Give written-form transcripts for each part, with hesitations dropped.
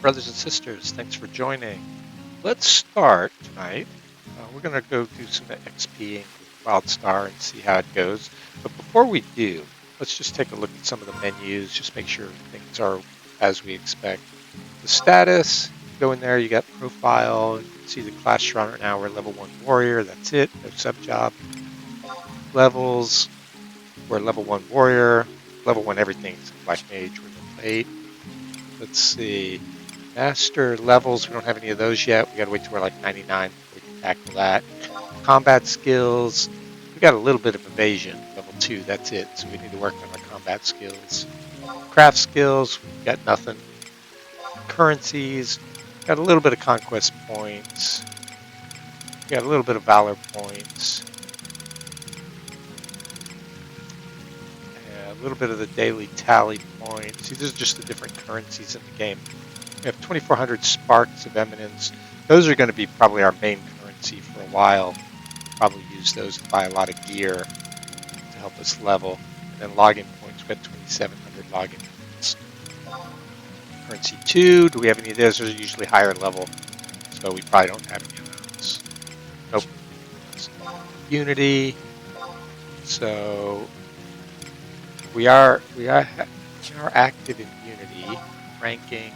Brothers and sisters, thanks for joining. Let's start tonight. We're going to go do some XPing with Wildstarr and see how it goes. But before we do, let's just take a look at some of the menus, just make sure things are as we expect. The status, go in there, you got profile, you can see the class you're on right now. We're level 1 warrior, that's it, no sub job. Levels, we're level 1 warrior, level 1 everything, black mage, we're level 8. Let's see. Master levels, we don't have any of those yet. We gotta wait till we're like 99 before we can tackle that. Combat skills, we got a little bit of evasion, level 2, that's it. So we need to work on our combat skills. Craft skills, we got nothing. Currencies, got a little bit of conquest points. We got a little bit of valor points. And a little bit of the daily tally points. These are just the different currencies in the game. We have 2,400 sparks of eminence. Those are going to be probably our main currency for a while. Probably use those to buy a lot of gear to help us level. And then login points, we got 2,700 login points. Currency 2, do we have any of those? Those are usually higher level, so we probably don't have any of those. Nope. Unity. So we are active in Unity. Ranking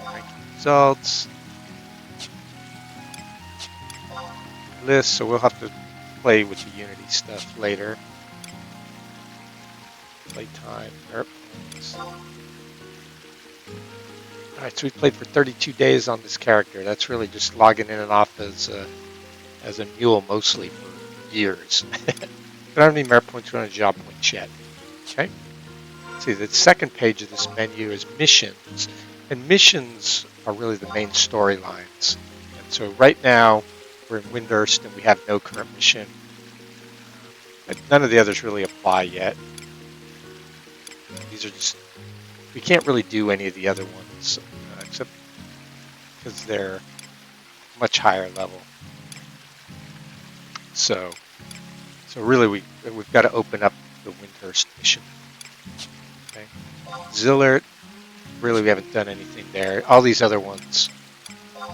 results. List, so we'll have to play with the Unity stuff later. Playtime. Alright, so we played for 32 days on this character. That's really just logging in and off as a mule mostly for years. We don't have any merit points, we don't have job points yet. Okay. See, the second page of this menu is missions. And missions are really the main storylines. And so right now, we're in Windurst and we have no current mission. But none of the others really apply yet. These are just, we can't really do any of the other ones, except because they're much higher level. So really we've got to open up the Windurst mission. Okay. Zillert, really we haven't done anything there. All these other ones,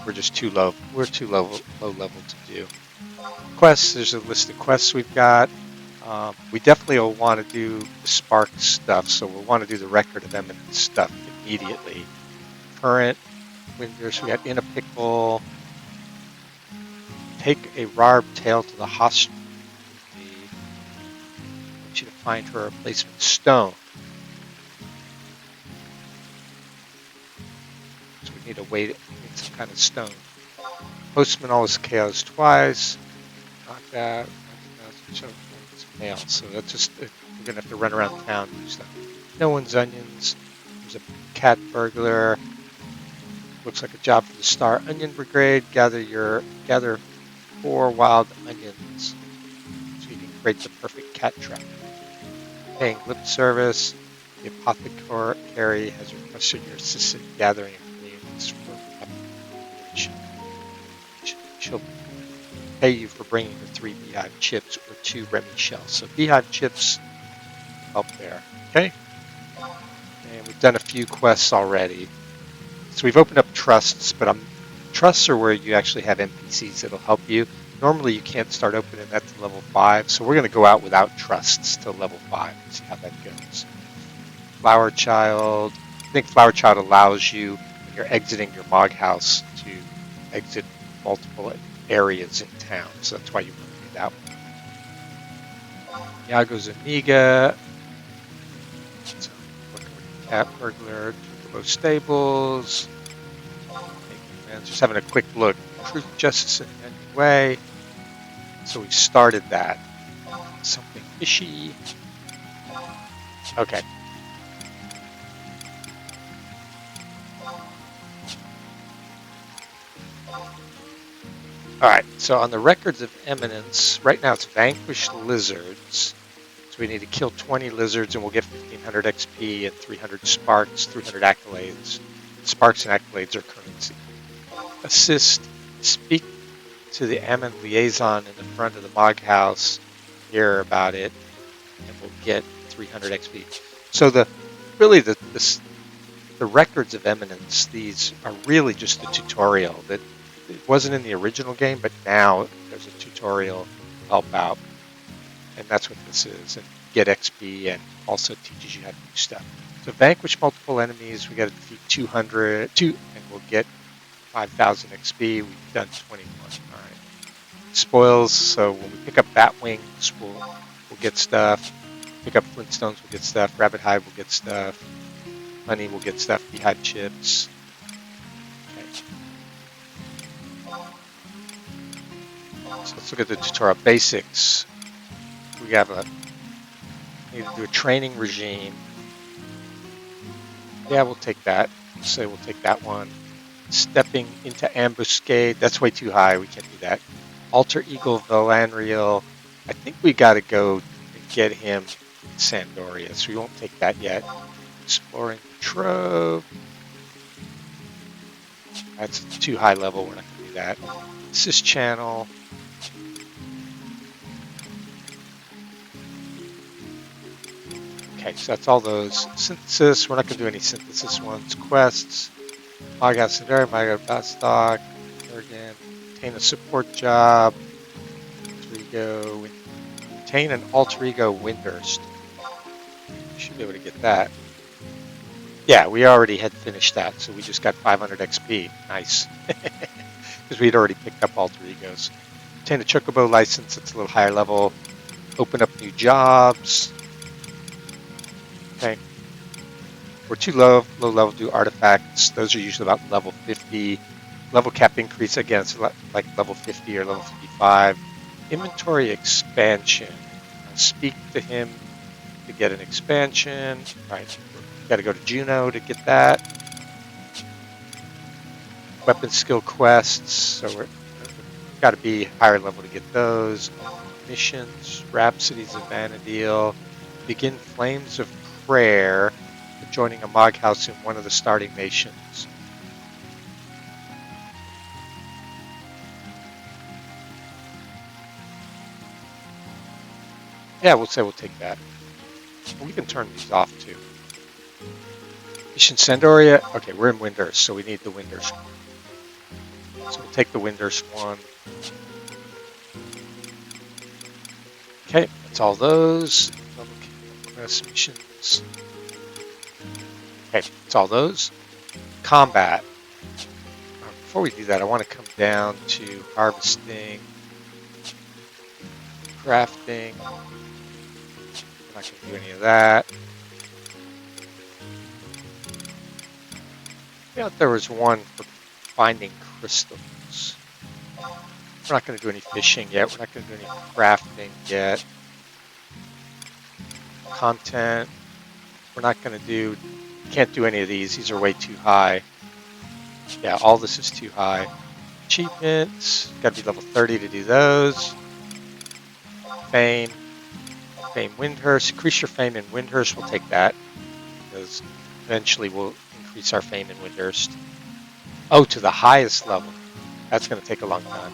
we're just too low. We're too low level to do. Quests, there's a list of quests we've got. We definitely will want to do the Spark stuff, so we'll want to do the Record of Eminence stuff immediately. Current, Windurst, we got In a Pickle. Take a Rarb tail to the hospital. I want you to find her a replacement stone. So we need to wait, we need some kind of stone. Postman always KOs twice. Knock that. Mail. So that's just, we're going to have to run around town and do stuff. No one's onions. There's a cat burglar. Looks like a job for the Star Onion Brigade. Gather 4 wild onions so you can create the perfect cat trap. Paying lip service. The apothecary has requested your assistant gathering ingredients for population. She'll pay you for bringing her 3 beehive chips or 2 Remy shells. So beehive chips help there. Okay? And we've done a few quests already. So we've opened up trusts, but trusts are where you actually have NPCs that'll help you. Normally you can't start opening that to level 5, so we're going to go out without trusts to level 5 and see how that goes. Flower Child. I think Flower Child allows you, when you're exiting your Mog House, to exit multiple areas in town, so that's why you want to do that one. Yago's Amiga. So, cat burglar, Turbo Stables. Just having a quick look. Truth, justice, and any way. So we started that. Something fishy. Okay. Alright, so on the Records of Eminence, right now it's Vanquished Lizards. So we need to kill 20 lizards and we'll get 1,500 XP and 300 sparks, 300 accolades. Sparks and accolades are currency. Assist, speak to the Ammon liaison in the front of the Mog House, hear about it, and we'll get 300 XP. So the the records of eminence, these are really just a tutorial that it wasn't in the original game, but now there's a tutorial to help out. And that's what this is. And get XP and also teaches you how to do stuff. So vanquish multiple enemies, we got to defeat 200, and we'll get 5,000 XP. We've done 21. All right. Spoils, so when we pick up bat wings, we'll get stuff. Pick up flintstones, we'll get stuff. Rabbit hide, we'll get stuff. Honey, we'll get stuff. Beehive chips. Okay. So let's look at the tutorial basics. We need to do a training regime. Yeah, we'll take that. Say we'll take that one. Stepping into ambuscade. That's way too high. We can't do that. Alter Ego Vanadiel. I think we got to go and get him in Sandoria, so we won't take that yet. Exploring the Trove. That's too high level. We're not going to do that. Assist channel. Okay, so that's all those. Synthesis. We're not going to do any synthesis ones. Quests. Maga Sandoria, Maga Deslok. Again. Obtain a support job. Alter Ego. Obtain an alter ego Windhurst. Should be able to get that. Yeah, we already had finished that, so we just got 500 XP. Nice. Because we'd already picked up alter egos. Obtain a Chocobo license. It's a little higher level. Open up new jobs. Okay. We're too low level to do artifacts. Those are usually about level 50. Level cap increase, again, it's like level 50 or level 55. Inventory expansion. Speak to him to get an expansion. All right, got to go to Juno to get that. Weapon skill quests, so we've got to be higher level to get those. Missions, Rhapsodies of Vanadiel. Begin Flames of Prayer, joining a Mog house in one of the starting nations. Yeah, we'll say we'll take that. We can turn these off too. Mission Sandoria. Okay, we're in Windhurst, so we need the Windhurst. So we'll take the Windhurst one. Okay, that's all those. Quest missions. Okay, that's all those. Combat. Before we do that, I want to come down to harvesting, crafting. I'm not going to do any of that. I thought there was one for finding crystals. We're not going to do any fishing yet. We're not going to do any crafting yet. Content. We're not going to do... Can't do any of these. These are way too high. Yeah, all this is too high. Achievements. Got to be level 30 to do those. Fame. Fame Windhurst. Increase your fame in Windhurst. We'll take that. Because eventually we'll increase our fame in Windhurst. Oh, to the highest level. That's going to take a long time.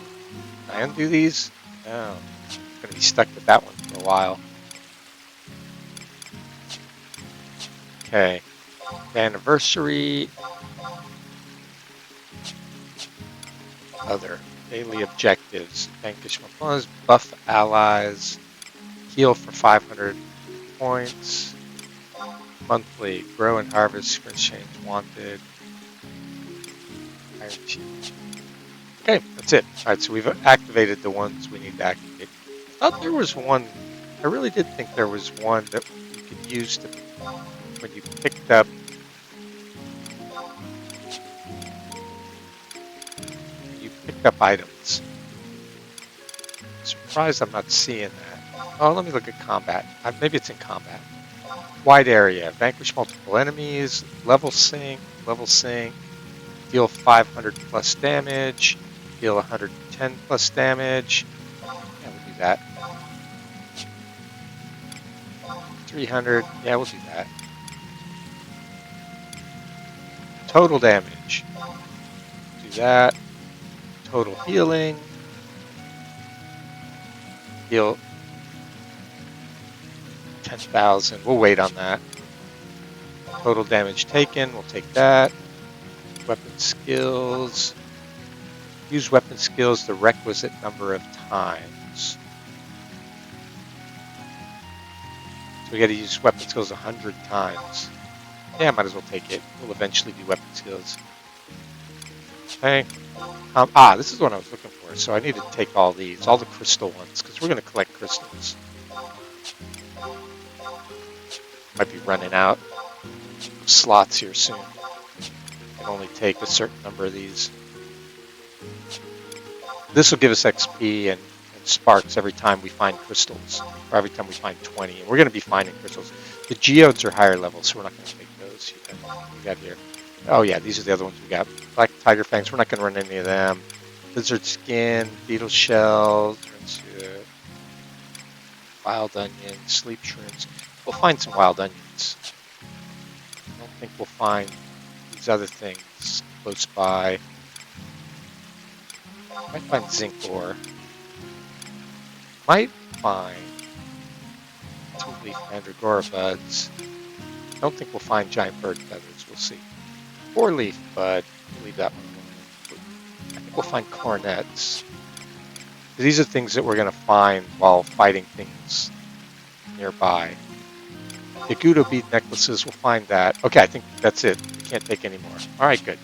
Can I undo these? No. I'm going to be stuck with that one for a while. Okay. Anniversary. Other. Daily objectives. Vanquish opponents. Buff allies. Heal for 500 points. Monthly. Grow and harvest. Screen change wanted. Okay, that's it. Alright, so we've activated the ones we need to activate. I thought there was one. I really did think there was one that you could use to, when you picked up. You picked up items. I'm surprised I'm not seeing that. Oh, let me look at combat. Maybe it's in combat. Wide area. Vanquish multiple enemies. Level sync. Deal 500 plus damage. Deal 110 plus damage. Yeah, we'll do that. 300. Yeah, we'll do that. Total damage. Do that. Total healing. Heal 10,000. We'll wait on that. Total damage taken, we'll take that. Weapon skills. Use weapon skills the requisite number of times. So we got to use weapon skills 100 times. Yeah, might as well take it. We'll eventually do weapon skills. Okay. This is what I was looking for. So I need to take all these, all the crystal ones, because we're going to collect crystals. Might be running out of slots here soon. Can only take a certain number of these. This will give us XP and sparks every time we find crystals, or every time we find 20. And we're going to be finding crystals. The geodes are higher level, so we're not going to take those. We got here. Oh yeah, these are the other ones we got. Black tiger fangs. We're not going to run any of them. Lizard skin, beetle shells, wild onion, sleep shrooms. We'll find some wild onions. I don't think we'll find these other things close by. Might find zinc ore. Might find 2-leaf mandragora buds. I don't think we'll find giant bird feathers. We'll see. 4-leaf bud. We'll leave that one alone. I think we'll find cornets. These are things that we're going to find while fighting things nearby. The Gudo bead necklaces, we'll find that. Okay, I think that's it. We can't take any more. Alright, good.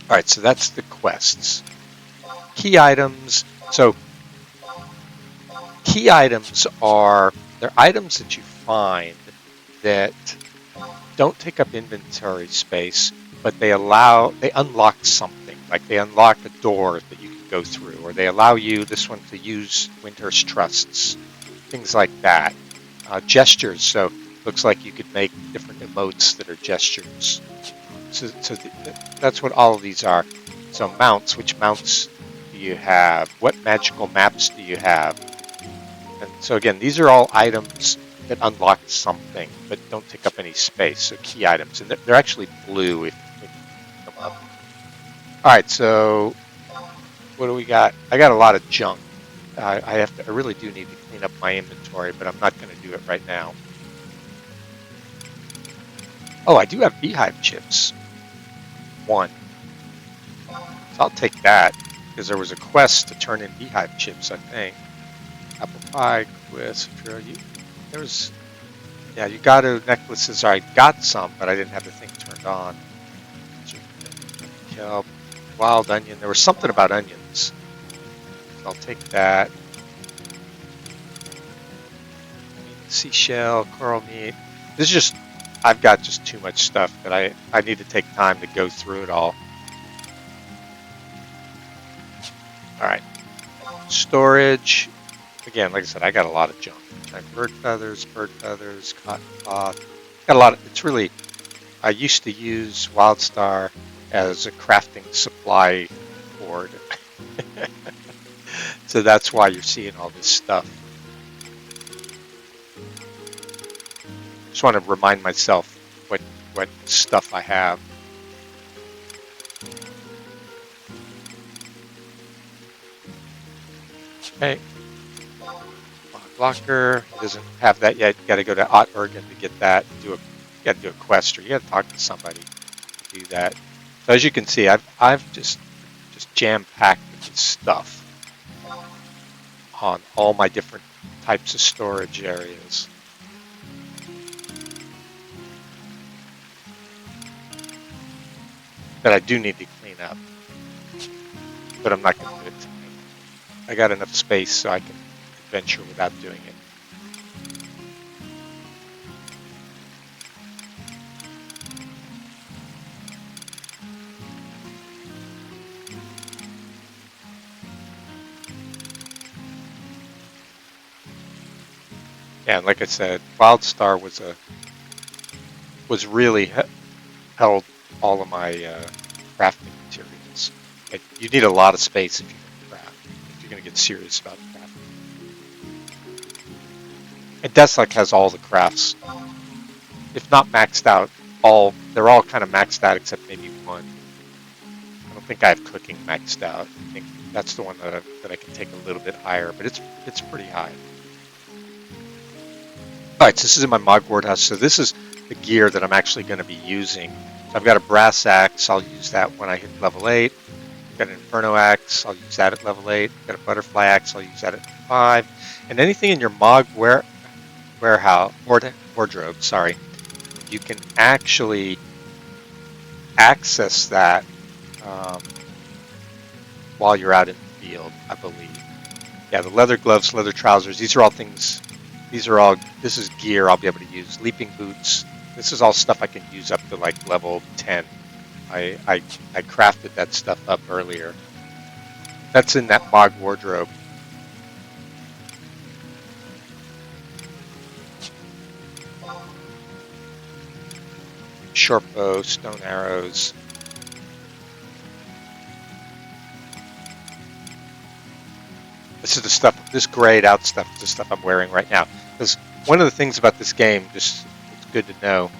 Alright, so that's the quests. Key items. So, key items are, they're items that you find that don't take up inventory space, but they unlock something. Like they unlock a door that you can go through, or they allow you, this one, to use Winter's trusts. Things like that. Gestures, so looks like you could make different emotes that are gestures. So that's what all of these are. So mounts, which mounts do you have? What magical maps do you have? And so again, these are all items that unlock something, but don't take up any space. So key items, and they're actually blue if you come up. All right, so what do we got? I got a lot of junk. I really do need to clean up my inventory, but I'm not going to do it right now. Oh, I do have beehive chips. 1. So I'll take that, because there was a quest to turn in beehive chips, I think. Apple pie, quest, you got to necklaces. I got some, but I didn't have the thing turned on. Kelp, wild onion. There was something about onions. I'll take that. Seashell, coral meat. This is just, I've got just too much stuff that I need to take time to go through it all. Alright. Storage. Again, like I said, I got a lot of junk. Bird feathers, cotton cloth. Got a lot of, it's really, I used to use Wildstarr as a crafting supply board. So that's why you're seeing all this stuff. Just want to remind myself what stuff I have. Okay. Blocker doesn't have that yet. You got to go to Ottergan to get that. You got to do a quest, or you got to talk to somebody to do that. So as you can see, I've just jam-packed with this stuff on all my different types of storage areas. That I do need to clean up, but I'm not going to do it tonight. I got enough space so I can adventure without doing it. Yeah, and like I said, Wildstarr was really held all of my crafting materials. You need a lot of space if you're going to craft, if you're going to get serious about crafting. And Deslok has all the crafts, if not maxed out. They're all kind of maxed out except maybe one. I don't think I have cooking maxed out. I think that's the one that I can take a little bit higher, but it's pretty high. All right, so this is in my Mogward house. So this is the gear that I'm actually going to be using. So I've got a brass axe. I'll use that when I hit level 8. I've got an inferno axe. I'll use that at level 8. I've got a butterfly axe. I'll use that at 5. And anything in your Mog wardrobe, sorry, you can actually access that while you're out in the field, I believe. Yeah, the leather gloves, leather trousers, these are all things, this is gear I'll be able to use. Leaping boots, this is all stuff I can use up to like level 10. I crafted that stuff up earlier. That's in that Mog wardrobe. Short bow, stone arrows. This is the stuff, this grayed out stuff is the stuff I'm wearing right now. Because one of the things about this game, just it's good to know,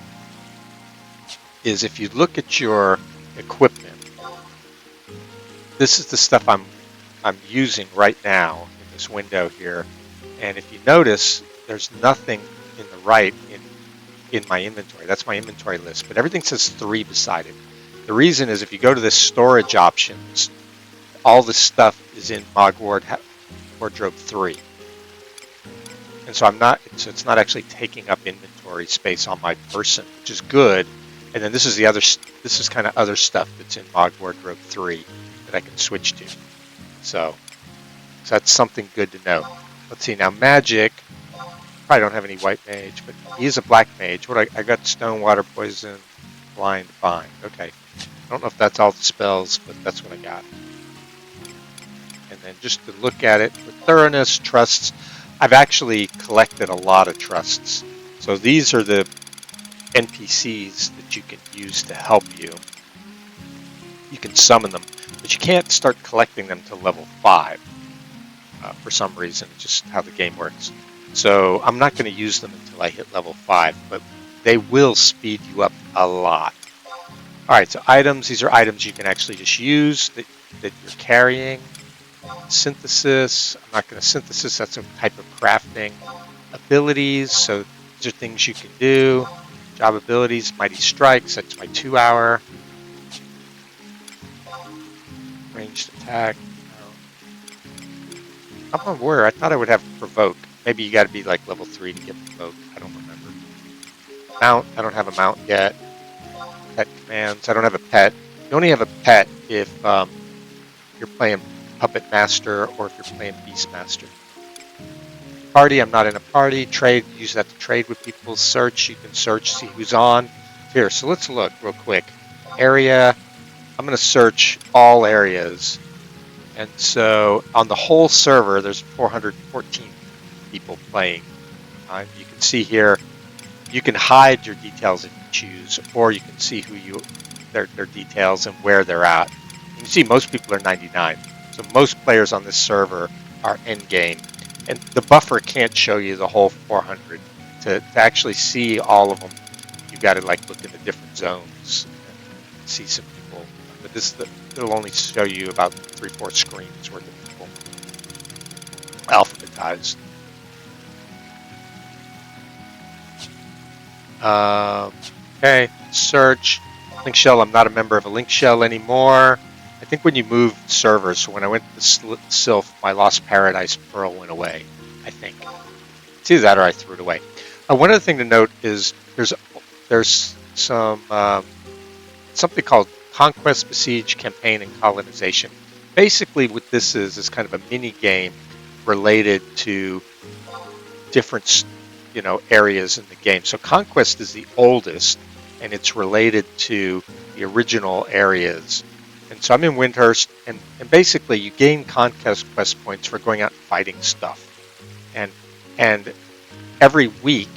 is if you look at your equipment, this is the stuff I'm using right now in this window here. And if you notice, there's nothing in the right in my inventory. That's my inventory list, but everything says 3 beside it. The reason is if you go to the storage options, all the stuff is in Mog Wardrobe 3. And so it's not actually taking up inventory space on my person, which is good. And then this is kind of other stuff that's in Mog Wardrobe 3 that I can switch to. So that's something good to know. Let's see now, magic. Probably don't have any white mage, but he is a black mage. I got stone, water, poison, blind, bind. Okay. I don't know if that's all the spells, but that's what I got. And then just to look at it with thoroughness, trusts. I've actually collected a lot of trusts. So these are the NPCs that you can use to help you. You can summon them, but you can't start collecting them to level 5 for some reason. It's just how the game works. So I'm not going to use them until I hit level 5, but they will speed you up a lot. All right, so items. These are items you can actually just use that you're carrying. Synthesis. I'm not going to synthesis. That's a type of crafting. Abilities. So these are things you can do. Job abilities. Mighty Strikes. That's my 2-hour. Ranged attack. I'm on warrior. I thought I would have provoke. Maybe you got to be like level 3 to get provoke. I don't remember. Mount. I don't have a mount yet. Pet commands. I don't have a pet. You only have a pet if you're playing Puppet Master or if you're playing Beast Master. Party. I'm not in a party. Trade. Use that to trade with people. Search. You can search, see who's on. Here. So let's look real quick. Area. I'm going to search all areas. And so on the whole server, there's 414 people playing. You can see here, you can hide your details if you choose, or you can see their details and where they're at. You can see most people are 99. So most players on this server are endgame. And the buffer can't show you the whole 400. To actually see all of them, you've got to like look in the different zones and see some people. But it'll only show you about 3-4 screens worth of people. Alphabetized. Okay, search. Link shell, I'm not a member of a link shell anymore. I think when you move servers, so when I went to Sylph, my Lost Paradise Pearl went away, I think. It's either that or I threw it away. One other thing to note is there's some something called Conquest, Besiege, Campaign, and Colonization. Basically what this is kind of a mini game related to different areas in the game. So Conquest is the oldest, and it's related to the original areas. And so I'm in Windhurst, and basically you gain Conquest quest points for going out and fighting stuff. And every week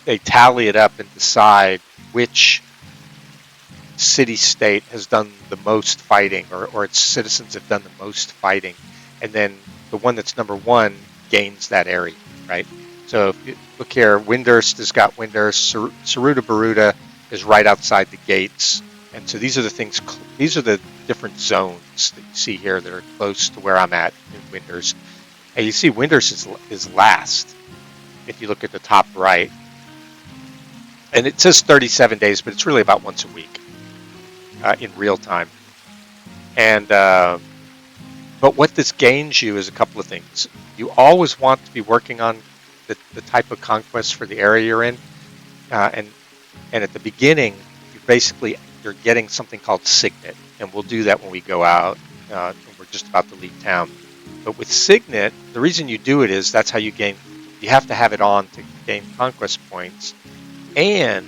they tally it up and decide which city-state has done the most fighting, or its citizens have done the most fighting. And then the one that's number 1 gains that area, right? So if you look here, Windhurst has got Windhurst. Saruta Baruta is right outside the gates. And so these are the different zones that you see here that are close to where I'm at in Windhurst. And you see Windhurst is last. If you look at the top right, And it says 37 days, but it's really about once a week in real time. And but what this gains you is a couple of things. You always want to be working on the type of conquest for the area you're in, and at the beginning, you're getting something called Signet, and we'll do that when we go out. We're just about to leave town. But with Signet, the reason you do it is that's how you gain. You have to have it on to gain conquest points, and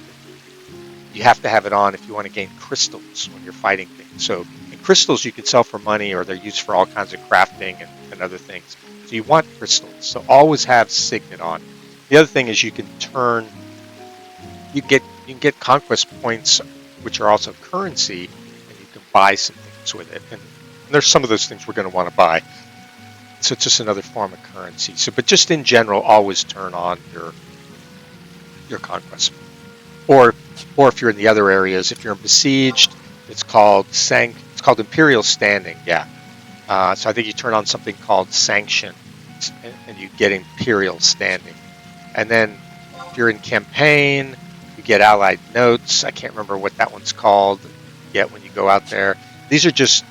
you have to have it on if you want to gain crystals when you're fighting things. So, and crystals you can sell for money, or they're used for all kinds of crafting and other things. So you want crystals. So always have Signet on. The other thing is you can get conquest points, which are also currency, and you can buy some things with it. And there's some of those things we're going to want to buy. So it's just another form of currency. So, but just in general, always turn on your conquest. Or if you're in the other areas, if you're in besieged, it's called Imperial Standing. Yeah. So I think you turn on something called Sanction, and you get Imperial Standing. And then if you're in campaign, you get Allied Notes. I can't remember what that one's called. You get when you go out there. These are just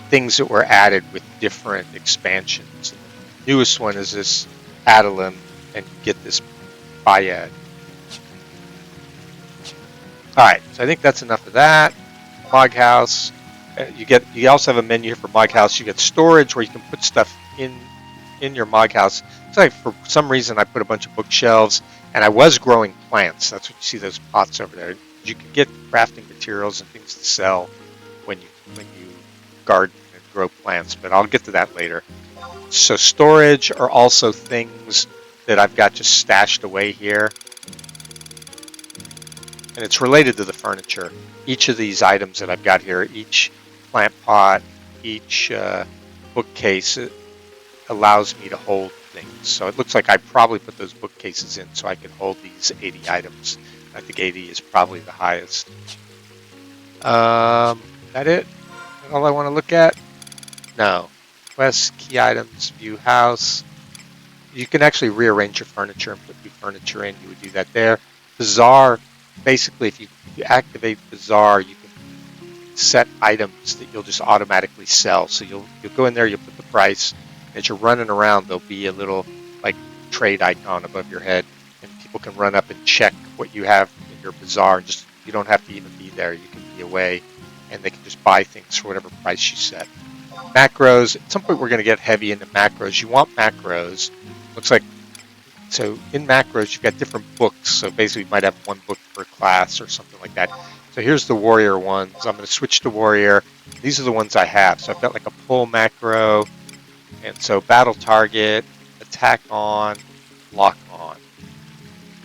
things that were added with different expansions. The newest one is this Adelim, and you get this Bayad. All right, so I think that's enough of that. Mog House. You also have a menu here for Mog House. You get storage where you can put stuff in your Mog House. It's like for some reason I put a bunch of bookshelves, and I was growing plants. That's what you see those pots over there. You can get crafting materials and things to sell when you garden and grow plants, but I'll get to that later. So storage are also things that I've got just stashed away here. And it's related to the furniture. Each of these items that I've got here, each plant pot, each bookcase, allows me to hold things. So it looks like I probably put those bookcases in so I can hold these 80 items. I think 80 is probably the highest. That it? All I want to look at? No. Quest, key items, view house. You can actually rearrange your furniture and put new furniture in. You would do that there. Bazaar. Basically, if you activate Bazaar, you can set items that you'll just automatically sell. So you'll go in there, you'll put the price. As you're running around, there'll be a little like trade icon above your head, and people can run up and check what you have in your Bazaar. And just you don't have to even be there; you can be away, and they can just buy things for whatever price you set. Macros. At some point, we're going to get heavy into macros. You want macros. Looks like. So in macros, you've got different books. So basically, you might have one book per class or something like that. So here's the warrior ones. I'm going to switch to warrior. These are the ones I have. So I've got like a pull macro. And so battle target, attack on, lock on.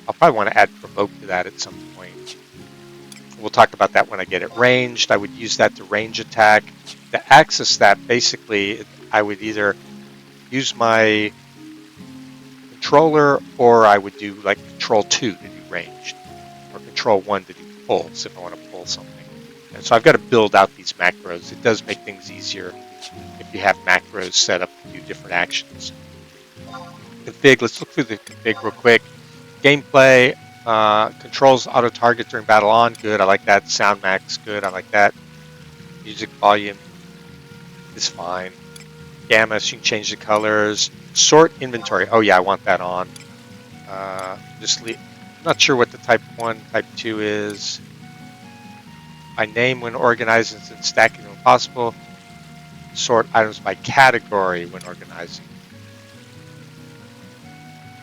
I'll probably want to add provoke to that at some point. We'll talk about that when I get it ranged. I would use that to range attack. To access that, basically, I would either use my controller, or I would do like control 2 to do ranged, or control 1 to do pulls if I want to pull something. And so I've got to build out these macros. It does make things easier if you have macros set up to do different actions. Config, let's look through the config real quick. Gameplay, controls auto target during battle on, good, I like that. Sound max, good, I like that. Music volume is fine. Gamma, so you can change the colors. Sort inventory. Oh yeah, I want that on. I'm not sure what the type 1, type 2 is. By name when organizing and stacking when possible. Sort items by category when organizing.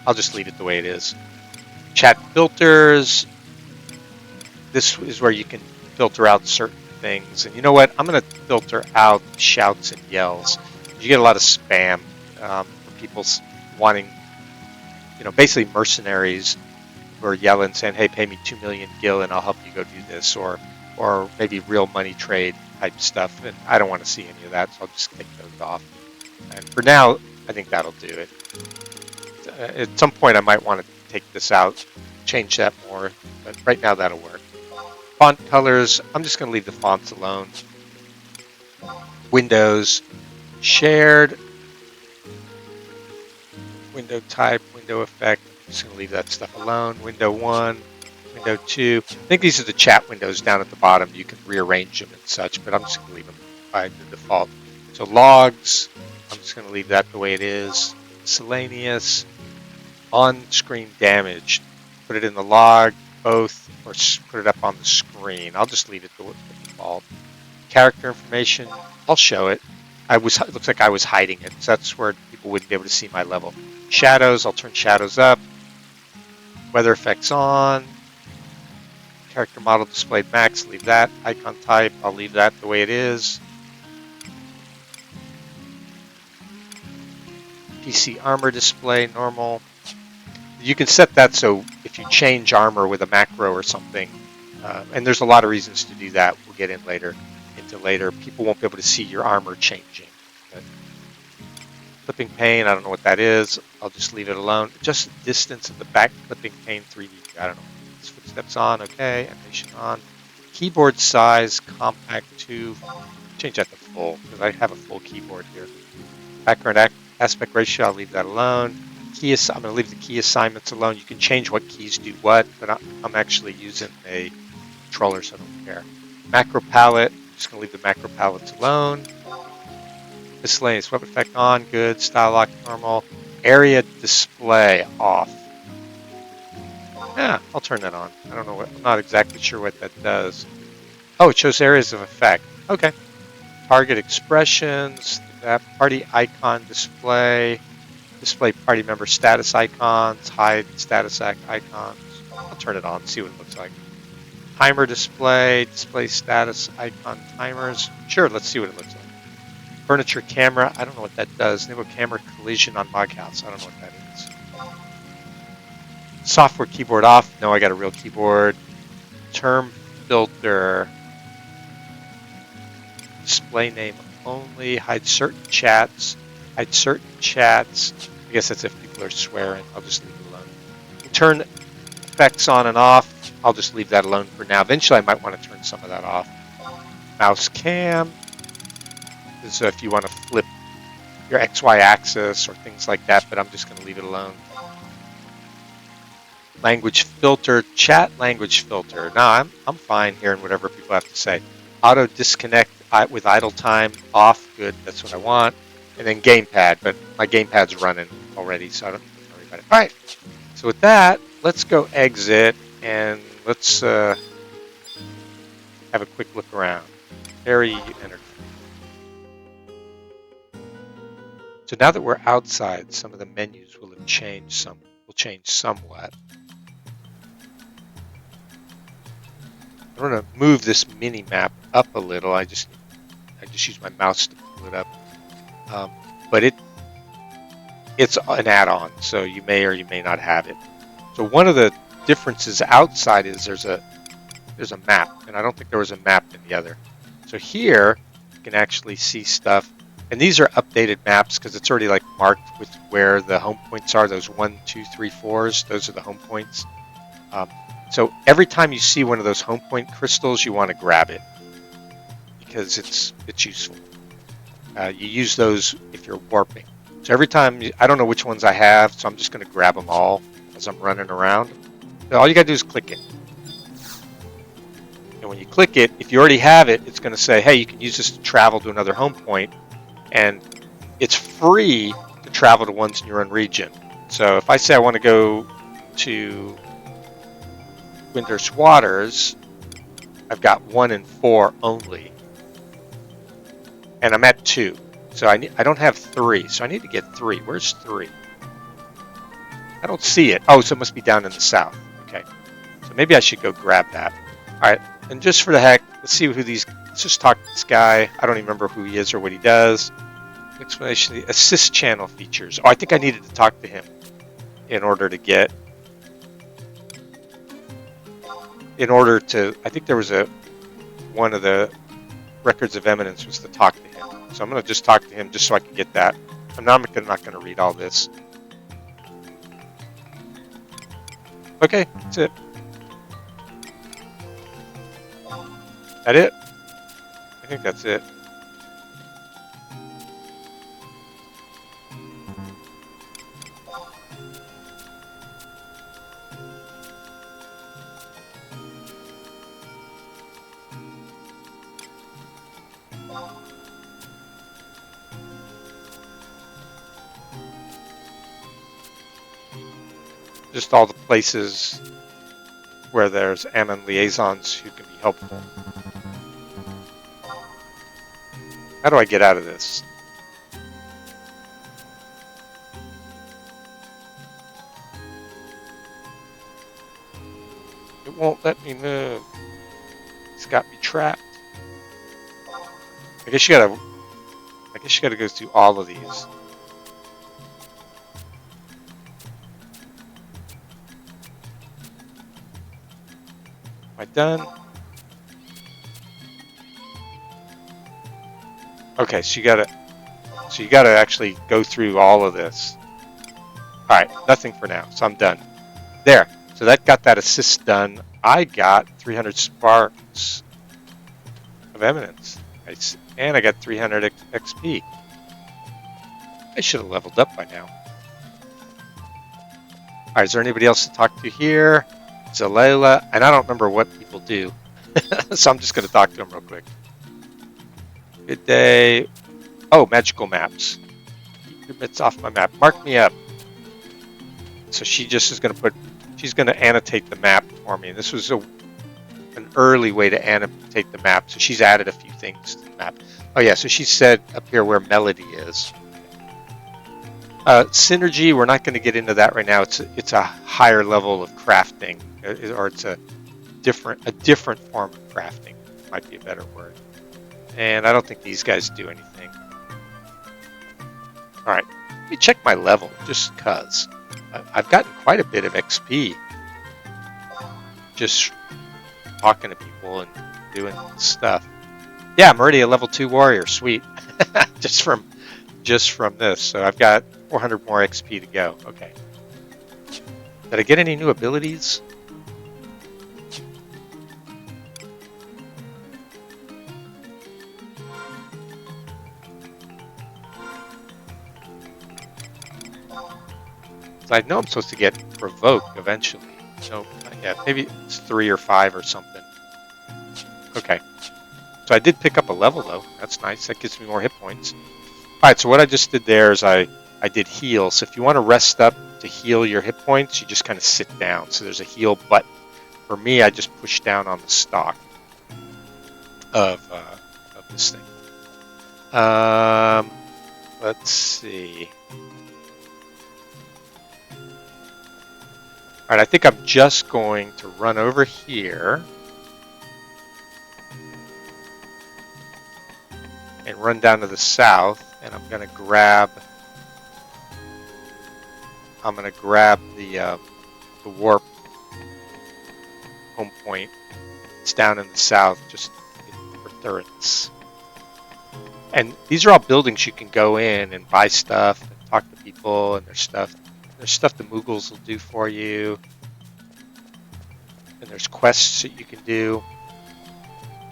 I'll just leave it the way it is. Chat filters. This is where you can filter out certain things. And you know what? I'm going to filter out shouts and yells. You get a lot of spam from people wanting, basically mercenaries who are yelling, saying, hey, pay me 2 million gil and I'll help you go do this, or maybe real money trade type stuff. And I don't want to see any of that, so I'll just take those off. And for now, I think that'll do it. At some point, I might want to take this out, change that more, but right now that'll work. Font colors, I'm just going to leave the fonts alone. Windows, shared, window type, window effect, I'm just going to leave that stuff alone. Window 1, window 2. I think these are the chat windows down at the bottom. You can rearrange them and such, but I'm just going to leave them by the default. So logs, I'm just going to leave that the way it is. Miscellaneous, on-screen damage. Put it in the log, both, or put it up on the screen. I'll just leave it the default. Character information, I'll show it. It looks like I was hiding it, so that's where people wouldn't be able to see my level. Shadows, I'll turn shadows up. Weather effects on. Character model displayed max, leave that. Icon type, I'll leave that the way it is. PC armor display, normal. You can set that so if you change armor with a macro or something, and there's a lot of reasons to do that, we'll get into later, people won't be able to see your armor changing. But clipping pane, I don't know what that is. I'll just leave it alone. Just the distance of the back clipping pane 3D, I don't know. Footsteps on, okay. Animation on. Keyboard size, compact 2. Change that to full, because I have a full keyboard here. Background aspect ratio, I'll leave that alone. I'm going to leave the key assignments alone. You can change what keys do what, but I'm actually using a controller, so I don't care. Macro palette, I'm just going to leave the macro palettes alone. Miscellaneous web effect on, good. Style lock normal. Area display off. Yeah, I'll turn that on. I don't know I'm not exactly sure what that does. Oh, it shows areas of effect. Okay. Target expressions, that party icon display party member status icons, hide status icons. I'll turn it on, see what it looks like. Timer display status icon timers. Sure, let's see what it looks like. Furniture camera, I don't know what that does. Enable camera collision on Moghouse. I don't know what that is. Software keyboard off. No, I got a real keyboard. Term filter. Display name only. Hide certain chats. I guess that's if people are swearing. I'll just leave it alone. Turn effects on and off. I'll just leave that alone for now. Eventually, I might want to turn some of that off. Mouse cam. This is if you want to flip your XY axis or things like that, but I'm just going to leave it alone. Language filter, chat language filter. Now I'm fine hearing whatever people have to say. Auto disconnect with idle time off. Good, that's what I want. And then gamepad, but my gamepad's running already, so I don't worry about it. All right. So with that, let's go exit and let's have a quick look around. Harry entered. So now that we're outside, some of the menus will have changed. Some will change somewhat. I'm going to move this mini map up a little. I just use my mouse to pull it up. But it's an add-on, so you may or you may not have it. So one of the differences outside is there's a map, and I don't think there was a map in the other. So here you can actually see stuff, and these are updated maps because it's already like marked with where the home points are. Those 1, 2, 3, 4s. Those are the home points. So every time you see one of those home point crystals, you want to grab it because it's useful. You use those if you're warping. So every time, I don't know which ones I have, so I'm just going to grab them all as I'm running around. So all you got to do is click it. And when you click it, if you already have it, it's going to say, hey, you can use this to travel to another home point. And it's free to travel to ones in your own region. So if I say I want to go to Winter's Waters, I've got 1 and 4 only. And I'm at 2. So I don't have 3. So I need to get 3. Where's 3? I don't see it. Oh, so it must be down in the south. Okay. So maybe I should go grab that. All right. And just for the heck, let's see who these... Let's just talk to this guy. I don't even remember who he is or what he does. Explanation. The assist channel features. Oh, I think I needed to talk to him in order to get... I think there was one of the records of eminence was to talk to him. So I'm going to just talk to him just so I can get that. I'm not going to read all this. Okay, that's it. That it? I think that's it. just all the places where there's Ammon liaisons who can be helpful. How do I get out of this? It won't let me move. It's got me trapped. I guess you gotta go through all of these. Am I done? Okay, so you gotta actually go through all of this. Alright, nothing for now, so I'm done. There. So that got that assist done. I got 300 sparks of eminence. And I got 300 XP. I should have leveled up by now. Alright, is there anybody else to talk to here? Zalela, and I don't remember what people do. So I'm just going to talk to them real quick. Good day. Oh, magical maps. Keep your bits off my map. Mark me up. So she just is going to she's going to annotate the map for me. And this was an early way to annotate the map. So she's added a few things to the map. Oh yeah, so she said up here where Melody is. Synergy, we're not going to get into that right now. It's a higher level of crafting, or it's a different form of crafting. Might be a better word. And I don't think these guys do anything. All right, let me check my level, just cause I've gotten quite a bit of XP just talking to people and doing stuff. Yeah, I'm already a level 2 warrior. Sweet. just from this. So I've got 400 more XP to go. Okay. Did I get any new abilities? So I know I'm supposed to get Provoke eventually. So yeah, maybe it's 3 or 5 or something. Okay. So I did pick up a level though. That's nice. That gives me more hit points. Alright, so what I just did there is I did heal. So if you want to rest up to heal your hit points, you just kind of sit down. So there's a heal button. For me, I just push down on the stock of this thing. Let's see. Alright, I think I'm just going to run over here and run down to the south, and I'm going to grab the warp home point. It's down in the south, just for turrets. And these are all buildings you can go in and buy stuff and talk to people, and there's stuff the Mughals will do for you. And there's quests that you can do.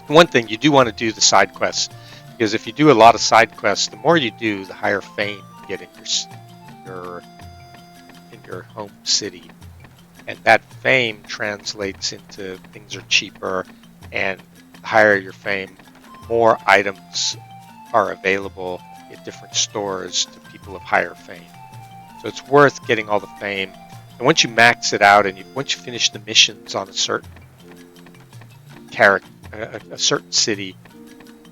One thing, you do want to do the side quests, because if you do a lot of side quests, the more you do, the higher fame you get in your home city. And that fame translates into things are cheaper, and the higher your fame, more items are available at different stores to people of higher fame. So it's worth getting all the fame. And once you max it out, and once you finish the missions on a certain character, a certain city,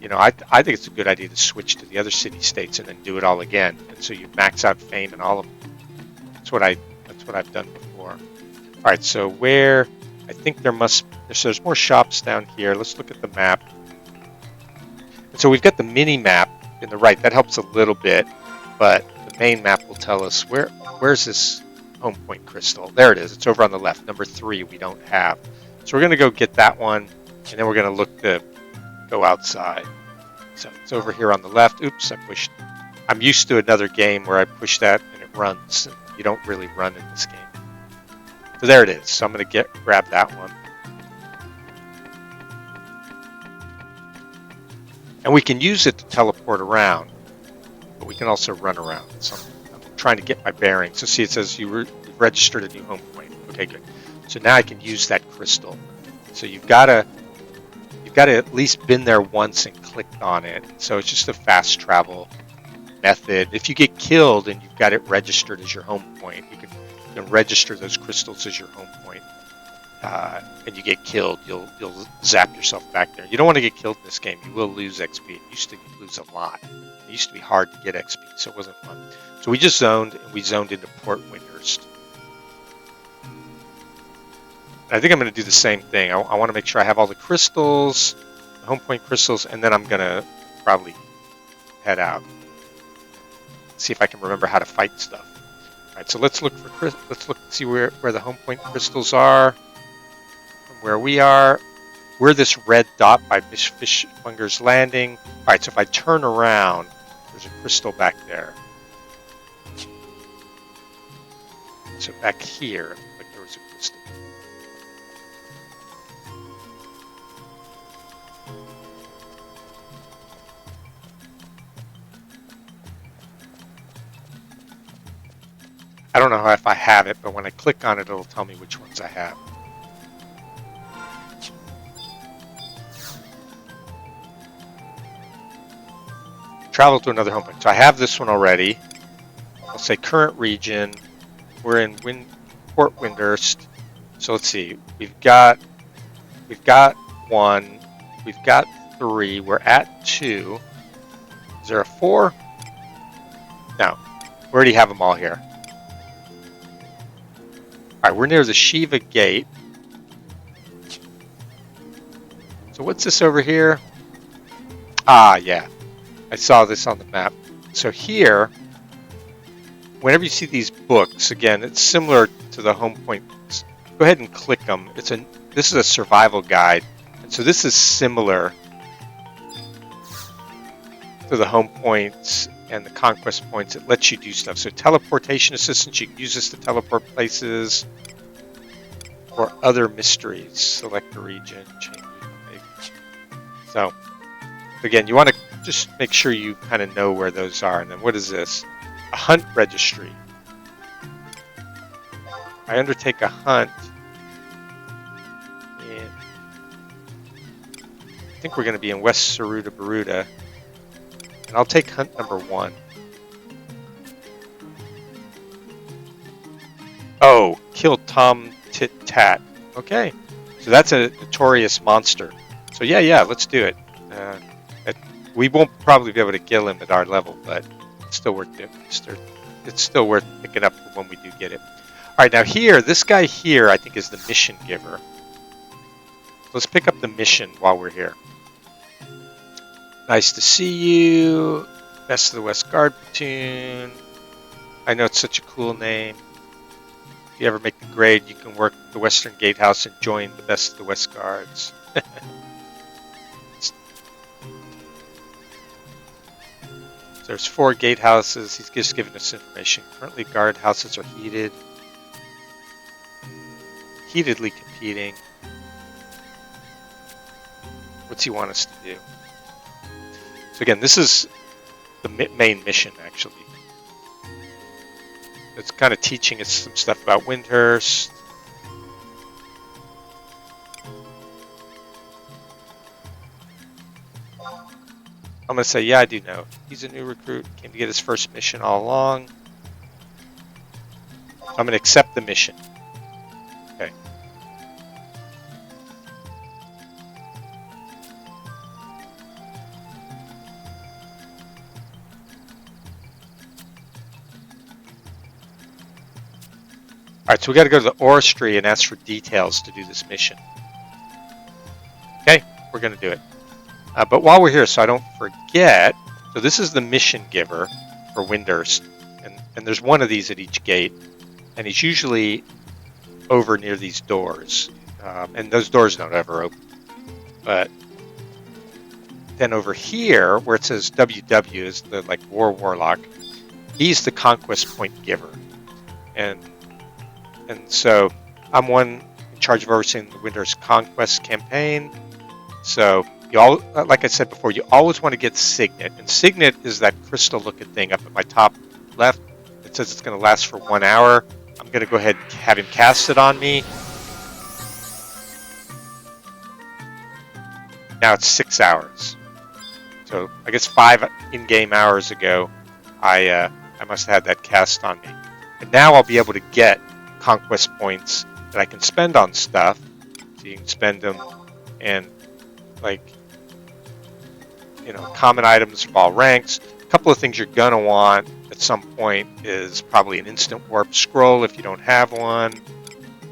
you know, I think it's a good idea to switch to the other city-states and then do it all again. And so you max out fame in all of them. That's what I've done before. All right, so where I think there's more shops down here. Let's look at the map. And so we've got the mini map in the right. That helps a little bit, but the main map will tell us where's this home point crystal. There it is. It's over on the left. Number 3 we don't have. So we're going to go get that one, and then we're going to look to go outside. So it's over here on the left. Oops, I pushed. I'm used to another game where I push that and it runs. And you don't really run in this game. So there it is. So I'm going to grab that one. And we can use it to teleport around, but we can also run around. So I'm trying to get my bearings. So see, it says you've registered a new home point. Okay, good. So now I can use that crystal. So you've got to at least been there once and clicked on it. So it's just a fast travel method. If you get killed and you've got it registered as your home point, you can register those crystals as your home point. And you get killed, you'll zap yourself back there. You don't want to get killed in this game. You will lose XP. It used to lose a lot. It used to be hard to get XP, so it wasn't fun. So we just zoned, and we zoned into Port Windhurst. I think I'm going to do the same thing. I want to make sure I have all the crystals, the home point crystals, and then I'm going to probably head out. See if I can remember how to fight stuff. All right, so let's look for see where the home point crystals are. Where we are, we're this red dot by Fishmonger's Landing. All right, so if I turn around, there's a crystal back there. So back here, like there was a crystal. I don't know if I have it, but when I click on it, it'll tell me which ones I have. Travel to another home point. So I have this one already. I'll say current region. We're in Port Windhurst. So let's see. We've got 1. We've got 3. We're at 2. Is there a 4? No. We already have them all here. All right, we're near the Shiva Gate. So what's this over here? Ah, yeah. I saw this on the map. So here, whenever you see these books, again, it's similar to the home points. Go ahead and click them. This is a survival guide. And so this is similar to the home points and the conquest points. It lets you do stuff. So teleportation assistance, you can use this to teleport places or other mysteries. Select a region, change it. So again, you want to just make sure you kind of know where those are. And then what is this? A hunt registry. I undertake a hunt. And I think we're going to be in West Horutoto. And I'll take hunt number 1. Oh, kill Tom Tit Tat. Okay. So that's a notorious monster. So yeah, let's do it. We won't probably be able to kill him at our level, but it's still worth it. It's still worth picking up when we do get it. All right, now here, this guy here, I think is the mission giver. Let's pick up the mission while we're here. Nice to see you. Best of the West Guard Platoon. I know it's such a cool name. If you ever make the grade, you can work the Western Gatehouse and join the Best of the West Guards. There's 4 gatehouses. He's just giving us information. Currently, guard houses are heatedly competing. What's he want us to do? So again, this is the main mission, actually. It's kind of teaching us some stuff about Windhurst. I'm going to say, yeah, I do know. He's a new recruit. Came to get his first mission all along. I'm going to accept the mission. Okay. Alright, so we got to go to the Oristry and ask for details to do this mission. Okay, we're going to do it. But while we're here, so I don't forget, so this is the mission giver for Windhurst, and there's one of these at each gate, and he's usually over near these doors, and those doors don't ever open. But then over here, where it says WW is the War Warlock, he's the conquest point giver, and so I'm one in charge of overseeing the Windhurst conquest campaign. So you all, like I said before, you always want to get Signet. And Signet is that crystal-looking thing up at my top left. It says it's going to last for 1 hour. I'm going to go ahead and have him cast it on me. Now it's 6 hours. So I guess 5 in-game hours ago, I must have had that cast on me. And now I'll be able to get conquest points that I can spend on stuff. So you can spend them, and like, you know, common items of all ranks. A couple of things you're gonna want at some point is probably an instant warp scroll if you don't have one.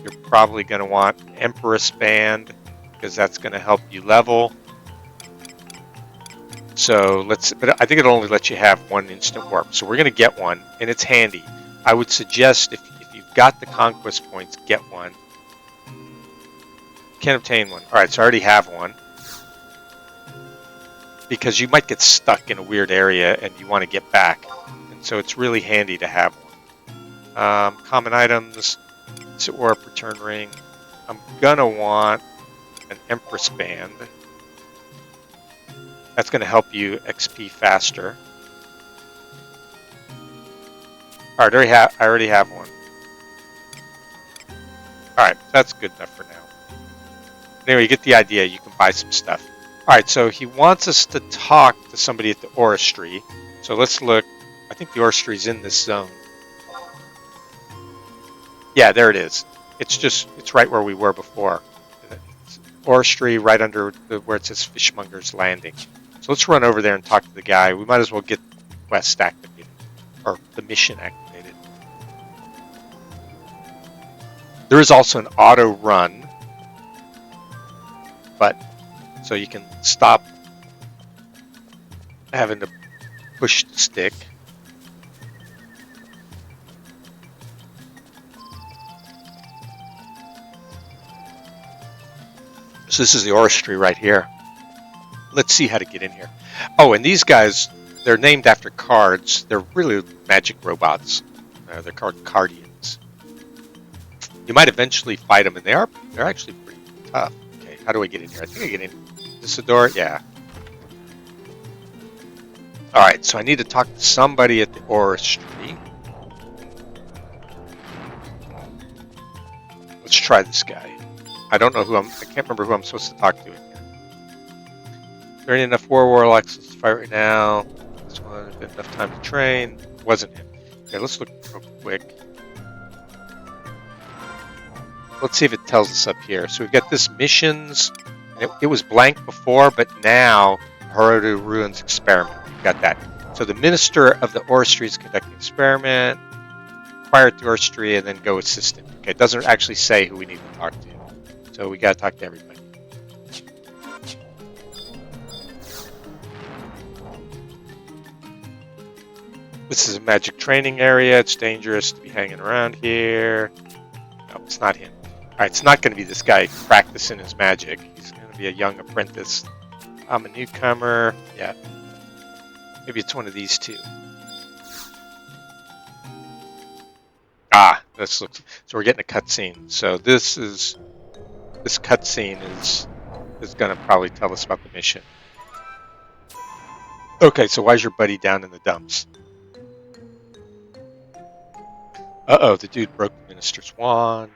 You're probably gonna want Empress Band because that's gonna help you level. So but I think it'll only let you have one instant warp. So we're gonna get one, and it's handy. I would suggest if you've got the conquest points, get one. Can't obtain one. All right, so I already have one. Because you might get stuck in a weird area and you want to get back. And so it's really handy to have one. Common items, warp, return ring. I'm gonna want an Empress Band. That's gonna help you XP faster. All right, I already have one. All right, that's good enough for now. Anyway, you get the idea. You can buy some stuff. All right, so he wants us to talk to somebody at the Oristry. So let's look. I think the Oristry is in this zone. Yeah, there it is. It's right where we were before. Oristry right under where it says Fishmonger's Landing. So let's run over there and talk to the guy. We might as well get the quest activated, or the mission activated. There is also an auto run, but so you can stop having to push the stick. So this is the Oristry right here. Let's see how to get in here. Oh, and these guys, they're named after cards. They're really magic robots. They're called Cardians. You might eventually fight them, and they're actually pretty tough. Okay, how do I get in here? I think I get in this door. Yeah. All right, so I need to talk to somebody at the Oristry. Let's try this guy. I don't know I can't remember who I'm supposed to talk to in here. There ain't enough warlocks to fight right now. This one has been enough time to train. Wasn't him. Okay, let's look real quick. Let's see if it tells us up here. So we've got this missions. It was blank before, but now Horutoto Ruins experiment. We've got that. So the minister of the Oristry is conducting an experiment. Acquire the Oristry and then go assist him. Okay, it doesn't actually say who we need to talk to. So we got to talk to everybody. This is a magic training area. It's dangerous to be hanging around here. No, it's not him. All right, it's not going to be this guy practicing his magic. He's going to be a young apprentice. I'm a newcomer. Yeah. Maybe it's one of these two. Ah, this looks. So we're getting a cutscene. So this cutscene is going to probably tell us about the mission. Okay, so why's your buddy down in the dumps? Uh-oh, the dude broke the minister's wand.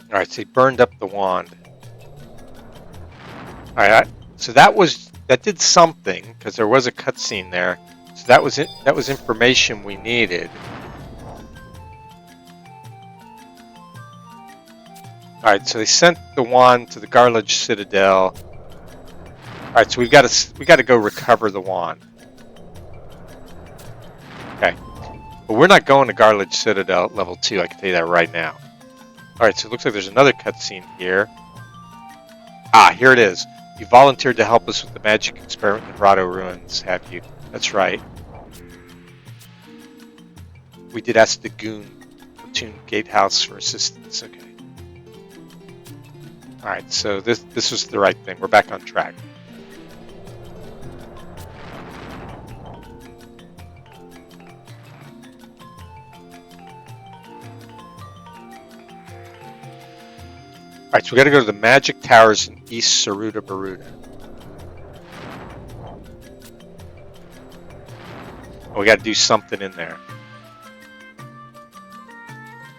All right, so he burned up the wand. All right, so that did something because there was a cutscene there. So that was it. That was information we needed. All right, so they sent the wand to the Garledge Citadel. All right, so we got to go recover the wand. Okay, but we're not going to Garledge Citadel level 2. I can tell you that right now. All right, so it looks like there's another cutscene here. Ah, here it is. You volunteered to help us with the magic experiment in Horutoto Ruins, have you? That's right. We did ask the Goon Platoon Gatehouse for assistance. Okay. All right, so this was the right thing. We're back on track. Alright, so we gotta go to the magic towers in East Horutoto. We gotta do something in there.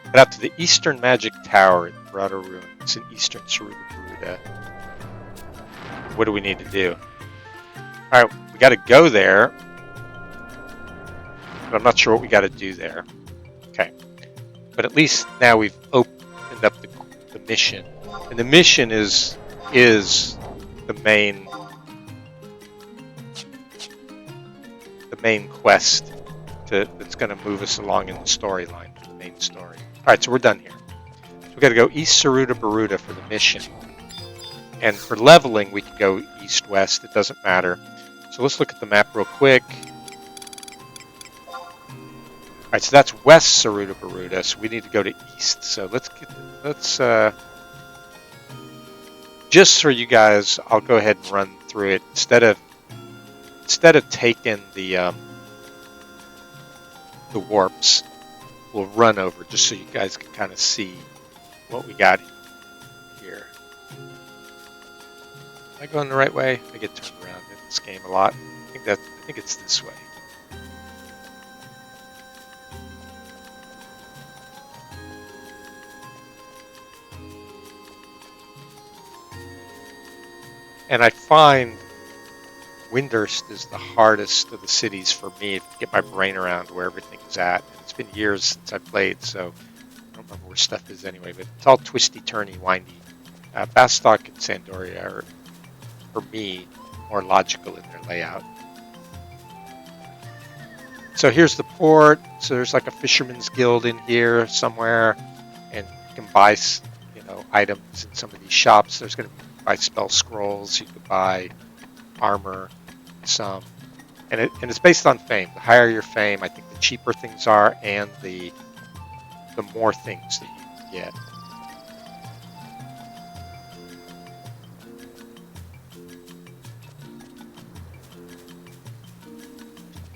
Head out to the Eastern Magic Tower in Horutoto Ruins in Eastern Horutoto. What do we need to do? Alright, we gotta go there. But I'm not sure what we gotta do there. Okay. But at least now we've opened up the mission. And the mission is the main quest that's going to move us along in the storyline, the main story. All right, so we're done here. So we got to go East Horutoto for the mission, and for leveling we can go east west. It doesn't matter. So let's look at the map real quick. All right, so that's West Horutoto. So we need to go to east. So let's just for you guys, I'll go ahead and run through it instead of taking the warps. We'll run over just so you guys can kind of see what we got here. Am I going the right way? I get turned around in this game a lot. I think it's this way. And I find Windhurst is the hardest of the cities for me to get my brain around where everything's at. And it's been years since I played, so I don't remember where stuff is anyway, but it's all twisty, turny, windy. Bastok and Sandoria are, for me, more logical in their layout. So here's the port. So there's like a fisherman's guild in here somewhere, and you can buy, items in some of these shops. There's going to buy spell scrolls. You could buy armor, some, and it's based on fame. The higher your fame, I think the cheaper things are, and the more things that you can get.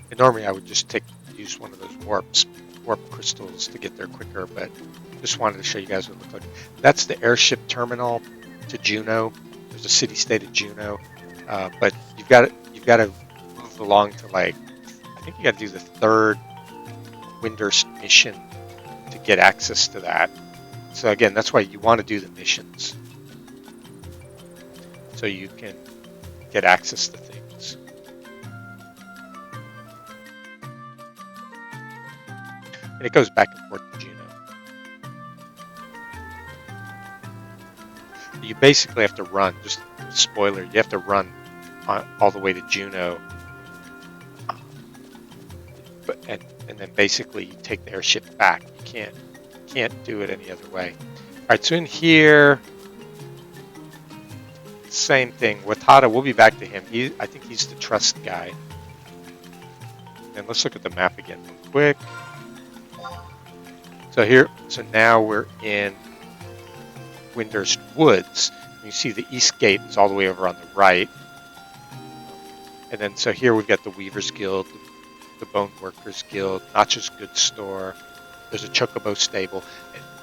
And normally I would just use one of those warp crystals to get there quicker, but just wanted to show you guys what it looks like. That's the airship terminal to Juno. There's a city-state of Juno, but you've got to move along to I think you got to do the third Windhurst mission to get access to that. So again, that's why you want to do the missions, so you can get access to things. And it goes back and forth to Juno. You basically have to run, just a spoiler, you have to run all the way to Juno, and then basically you take the airship back. You can't do it any other way. All right, so in here, same thing. Watata, we'll be back to him. I think he's the trust guy. And let's look at the map again real quick. So now we're in Windhurst Woods. You see the east gate is all the way over on the right. And then so here we've got the Weavers Guild, the Bone Workers Guild, Notch's Goods Store. There's a Chocobo stable.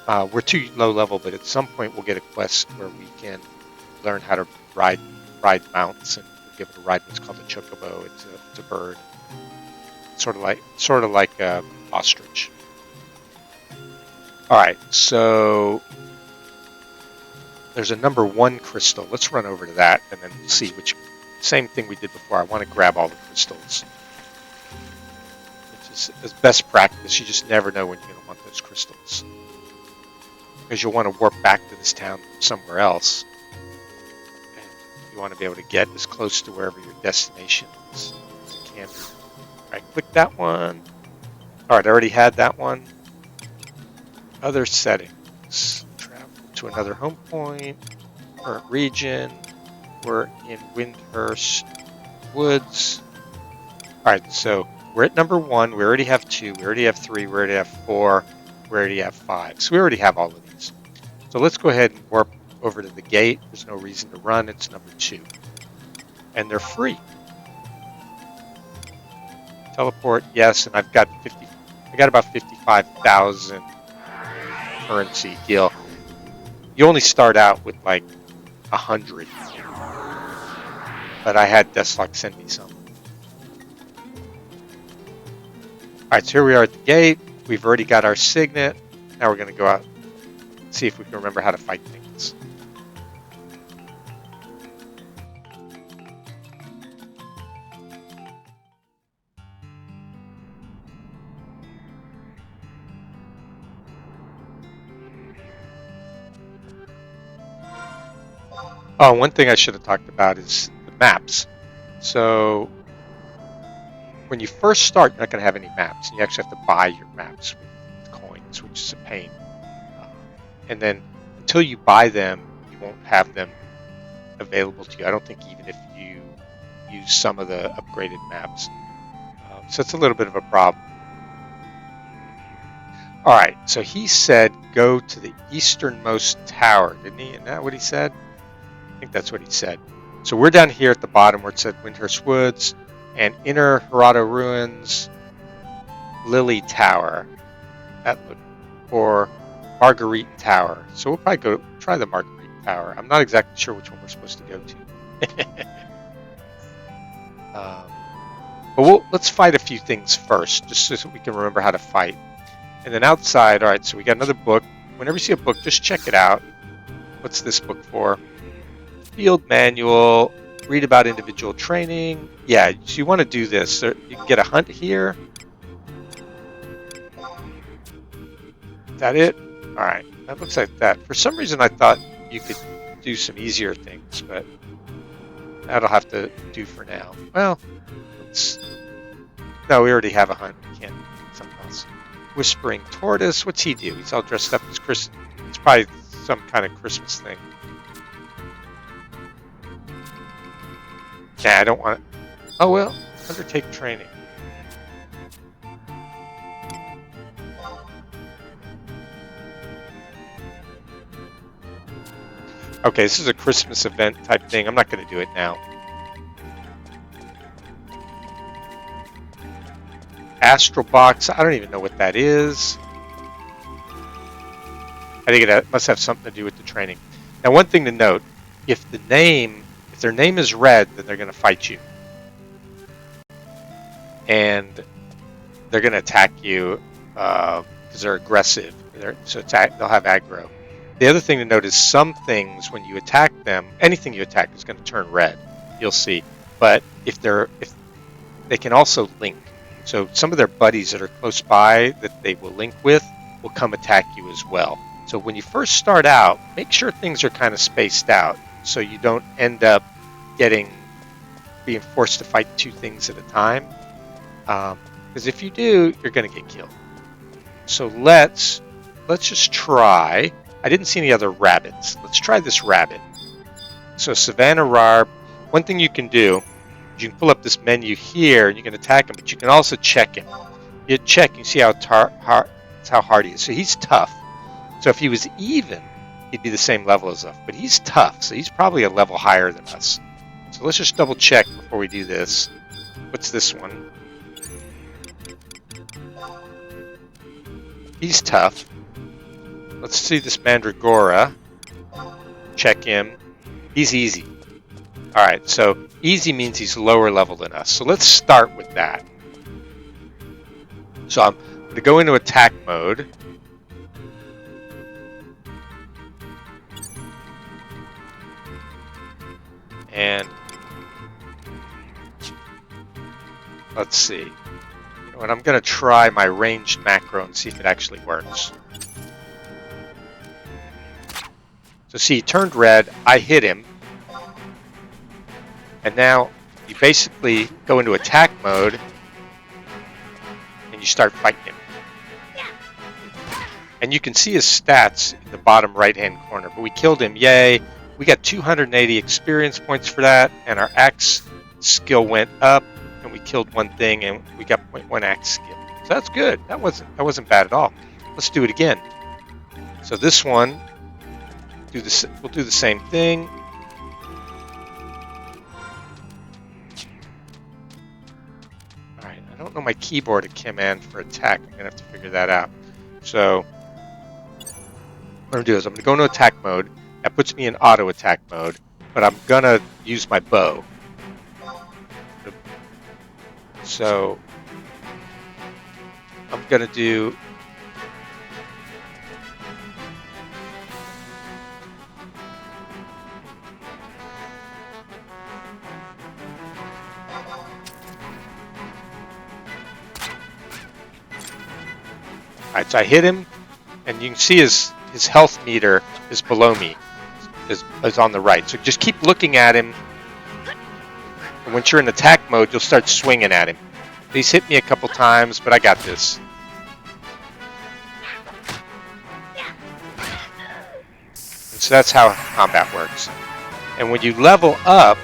We're too low level, but at some point we'll get a quest where we can learn how to ride mounts, and we'll give it a ride. What's called a Chocobo. It's a bird, sort of like ostrich. All right, so there's a number 1 crystal. Let's run over to that and then see which. Same thing we did before. I want to grab all the crystals. As best practice, you just never know when you're going to want those crystals, because you'll want to warp back to this town from somewhere else, and you want to be able to get as close to wherever your destination is as you can be. All right, click that one. All right, I already had that one. Other settings. Travel to another home point. Current region. We're in Windhurst Woods. All right, so we're at number 1. We already have 2. We already have 3. We already have 4. We already have 5. So we already have all of these. So let's go ahead and warp over to the gate. There's no reason to run. It's number 2. And they're free. Teleport, yes, and I got about 55,000 currency gil. You only start out with like 100. But I had Deslok send me some. Alright, so here we are at the gate. We've already got our signet. Now we're going to go out and see if we can remember how to fight things. Oh, one thing I should have talked about is the maps. So when you first start, you're not going to have any maps. You actually have to buy your maps with coins, which is a pain. And then until you buy them, you won't have them available to you. I don't think even if you use some of the upgraded maps. So it's a little bit of a problem. All right, so he said go to the easternmost tower, didn't he? Isn't that what he said? I think that's what he said. So we're down here at the bottom where it said Windhurst Woods and Inner Horutoto Ruins, Lily Tower, or Marguerite Tower. So we'll probably go try the Marguerite Tower. I'm not exactly sure which one we're supposed to go to. But let's fight a few things first, just so we can remember how to fight. And then outside, all right, so we got another book. Whenever you see a book, just check it out. What's this book for? Field manual, read about individual training. Yeah, so you want to do this. You can get a hunt here. Is that it? All right, that looks like that. For some reason, I thought you could do some easier things, but that'll have to do for now. Well, no, we already have a hunt. We can't do something else. Whispering Tortoise, what's he do? He's all dressed up as Christmas. It's probably some kind of Christmas thing. Nah, I don't want it. Oh, well, undertake training. Okay, this is a Christmas event type thing. I'm not going to do it now. Astral Box, I don't even know what that is. I think it must have something to do with the training. Now, one thing to note, if their name is red, then they're going to fight you. And they're going to attack you because they're aggressive. They'll have aggro. The other thing to note is some things, when you attack them, anything you attack is going to turn red. You'll see. But if they can also link. So some of their buddies that are close by that they will link with will come attack you as well. So when you first start out, make sure things are kind of spaced out so you don't end up being forced to fight two things at a time. Because if you do, you're going to get killed. So let's just try. I didn't see any other rabbits. Let's try this rabbit. So Savannah Rarb. One thing you can do, you can pull up this menu here and you can attack him, but you can also check him. You check, you see how hard he is. So he's tough. So if he was even, he'd be the same level as us. But he's tough, so he's probably a level higher than us. So let's just double check before we do this. What's this one? He's tough. Let's see this Mandragora. Check him. He's easy. Alright, so easy means he's lower level than us. So let's start with that. So I'm going to go into attack mode. And let's see. You know what? I'm going to try my ranged macro and see if it actually works. So see, he turned red. I hit him. And now you basically go into attack mode and you start fighting him. And you can see his stats in the bottom right-hand corner. But we killed him. Yay. We got 280 experience points for that. And our axe skill went up. And we killed one thing and we got 0.1 axe skill. So that's good. That wasn't bad at all. Let's do it again. So this one, we'll do the same thing. I don't know my keyboard at command for attack. I'm going to have to figure that out. So, What I'm going to do is I'm going to go into attack mode. That puts me in auto attack mode, but I'm going to use my bow. So I'm going to do... Alright, so I hit him, and you can see his health meter is below me, is on the right. So just keep looking at him, and once you're in attack mode, you'll start swinging at him. He's hit me a couple times, but I got this. And so that's how combat works. And when you level up,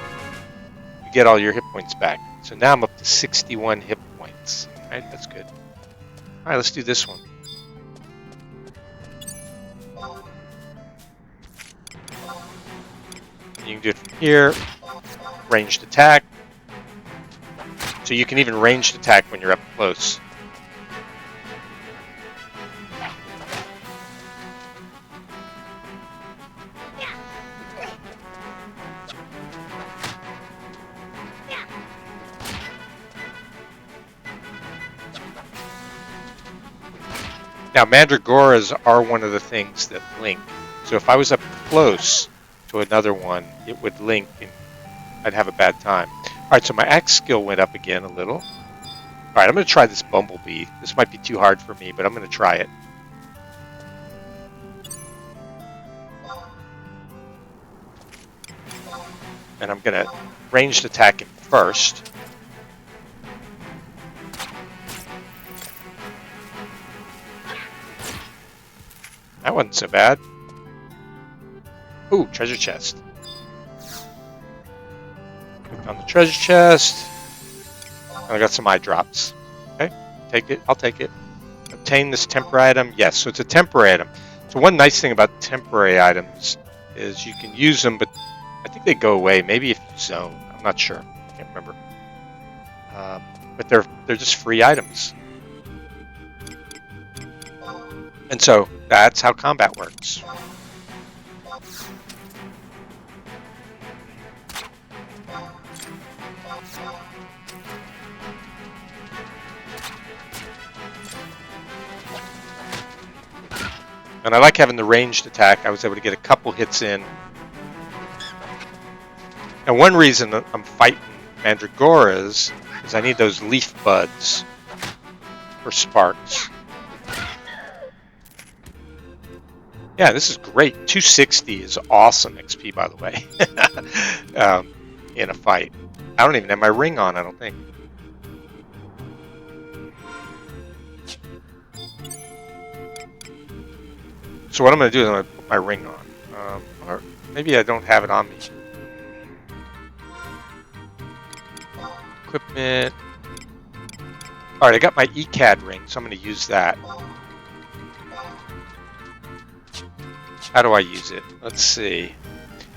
you get all your hit points back. So now I'm up to 61 hit points. Alright, that's good. Alright, let's do this one. You can do it from here, ranged attack. So you can even ranged attack when you're up close. Now, mandragoras are one of the things that link. So if I was up close to another one, it would link and I'd have a bad time. Alright, so my axe skill went up again a little. Alright, I'm going to try this bumblebee. This might be too hard for me, but I'm going to try it. And I'm going to ranged attack him first. That wasn't so bad. Ooh, treasure chest. Found the treasure chest. And I got some eye drops. Okay, take it. I'll take it. Obtain this temporary item. Yes, so it's a temporary item. So one nice thing about temporary items is you can use them, but I think they go away. Maybe if you zone. I'm not sure. I can't remember. But they're just free items. And so that's how combat works. And I like having the ranged attack. I was able to get a couple hits in. And one reason I'm fighting mandragoras is I need those leaf buds for sparks. Yeah, this is great. 260 is awesome XP, by the way, in a fight. I don't even have my ring on, I don't think. So what I'm going to do is I'm going to put my ring on. Or maybe I don't have it on me. Equipment. Alright, I got my ECAD ring, so I'm going to use that. How do I use it? Let's see.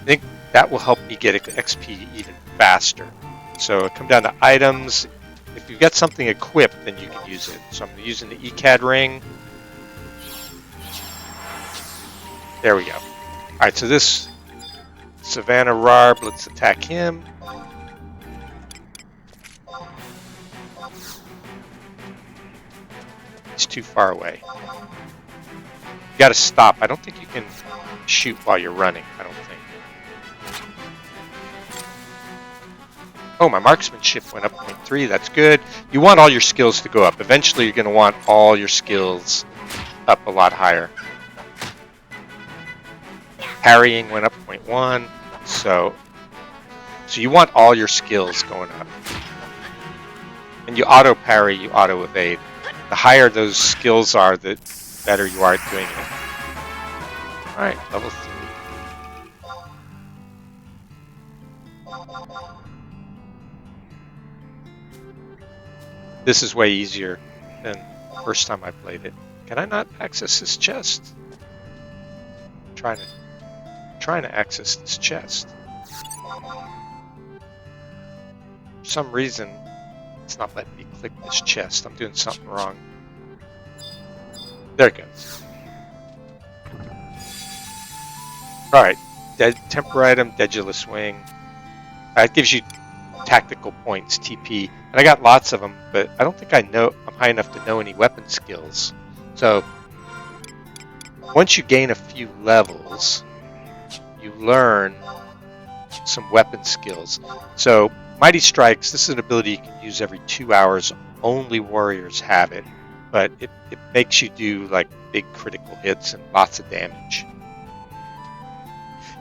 I think that will help me get XP even faster. So come down to items. If you've got something equipped, then you can use it. So I'm using the ECAD ring. There we go. Alright, so this Savannah Rarb, let's attack him. He's too far away. You gotta stop. I don't think you can shoot while you're running, I don't think. Oh, my marksmanship went up 0.3, that's good. You want all your skills to go up. Eventually you're gonna want all your skills up a lot higher. Parrying went up 0.1, so you want all your skills going up. And you auto parry, you auto evade. The higher those skills are, the better you are at doing it. Alright, level 3. This is way easier than the first time I played it. Can I not access this chest? I'm trying to access this chest. For some reason, it's not letting me click this chest. I'm doing something wrong. There it goes. All right, temper item, Dedulous Wing. That gives you tactical points, TP, and I got lots of them, but I don't think I'm high enough to know any weapon skills. So once you gain a few levels, you learn some weapon skills. So Mighty Strikes, this is an ability you can use every 2 hours. Only warriors have it, but it makes you do like big critical hits and lots of damage.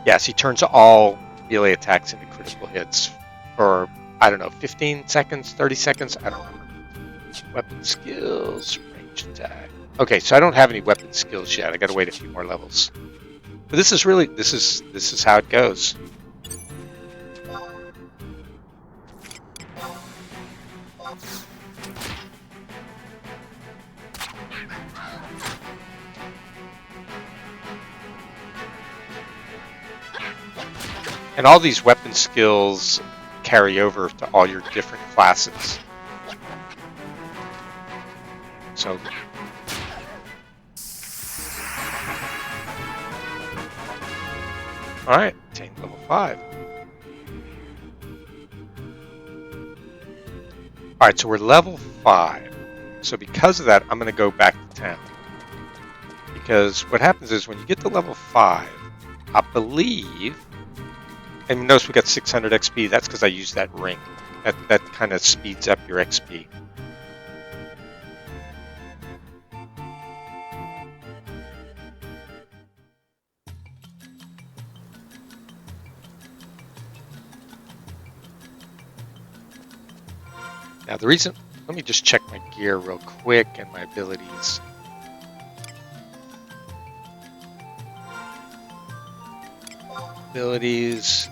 Yes, he turns all melee attacks into critical hits for, I don't know, 15 seconds, 30 seconds, I don't remember. Weapon skills, ranged attack. Okay, so I don't have any weapon skills yet. I gotta wait a few more levels. But this is how it goes. And all these weapon skills carry over to all your different classes. So alright, attain level 5. Alright, so we're level 5. So because of that, I'm going to go back to town. Because what happens is when you get to level 5, I believe, and notice we got 600 XP, that's because I used that ring. That kind of speeds up your XP. Now the reason, let me just check my gear real quick and my abilities. Abilities.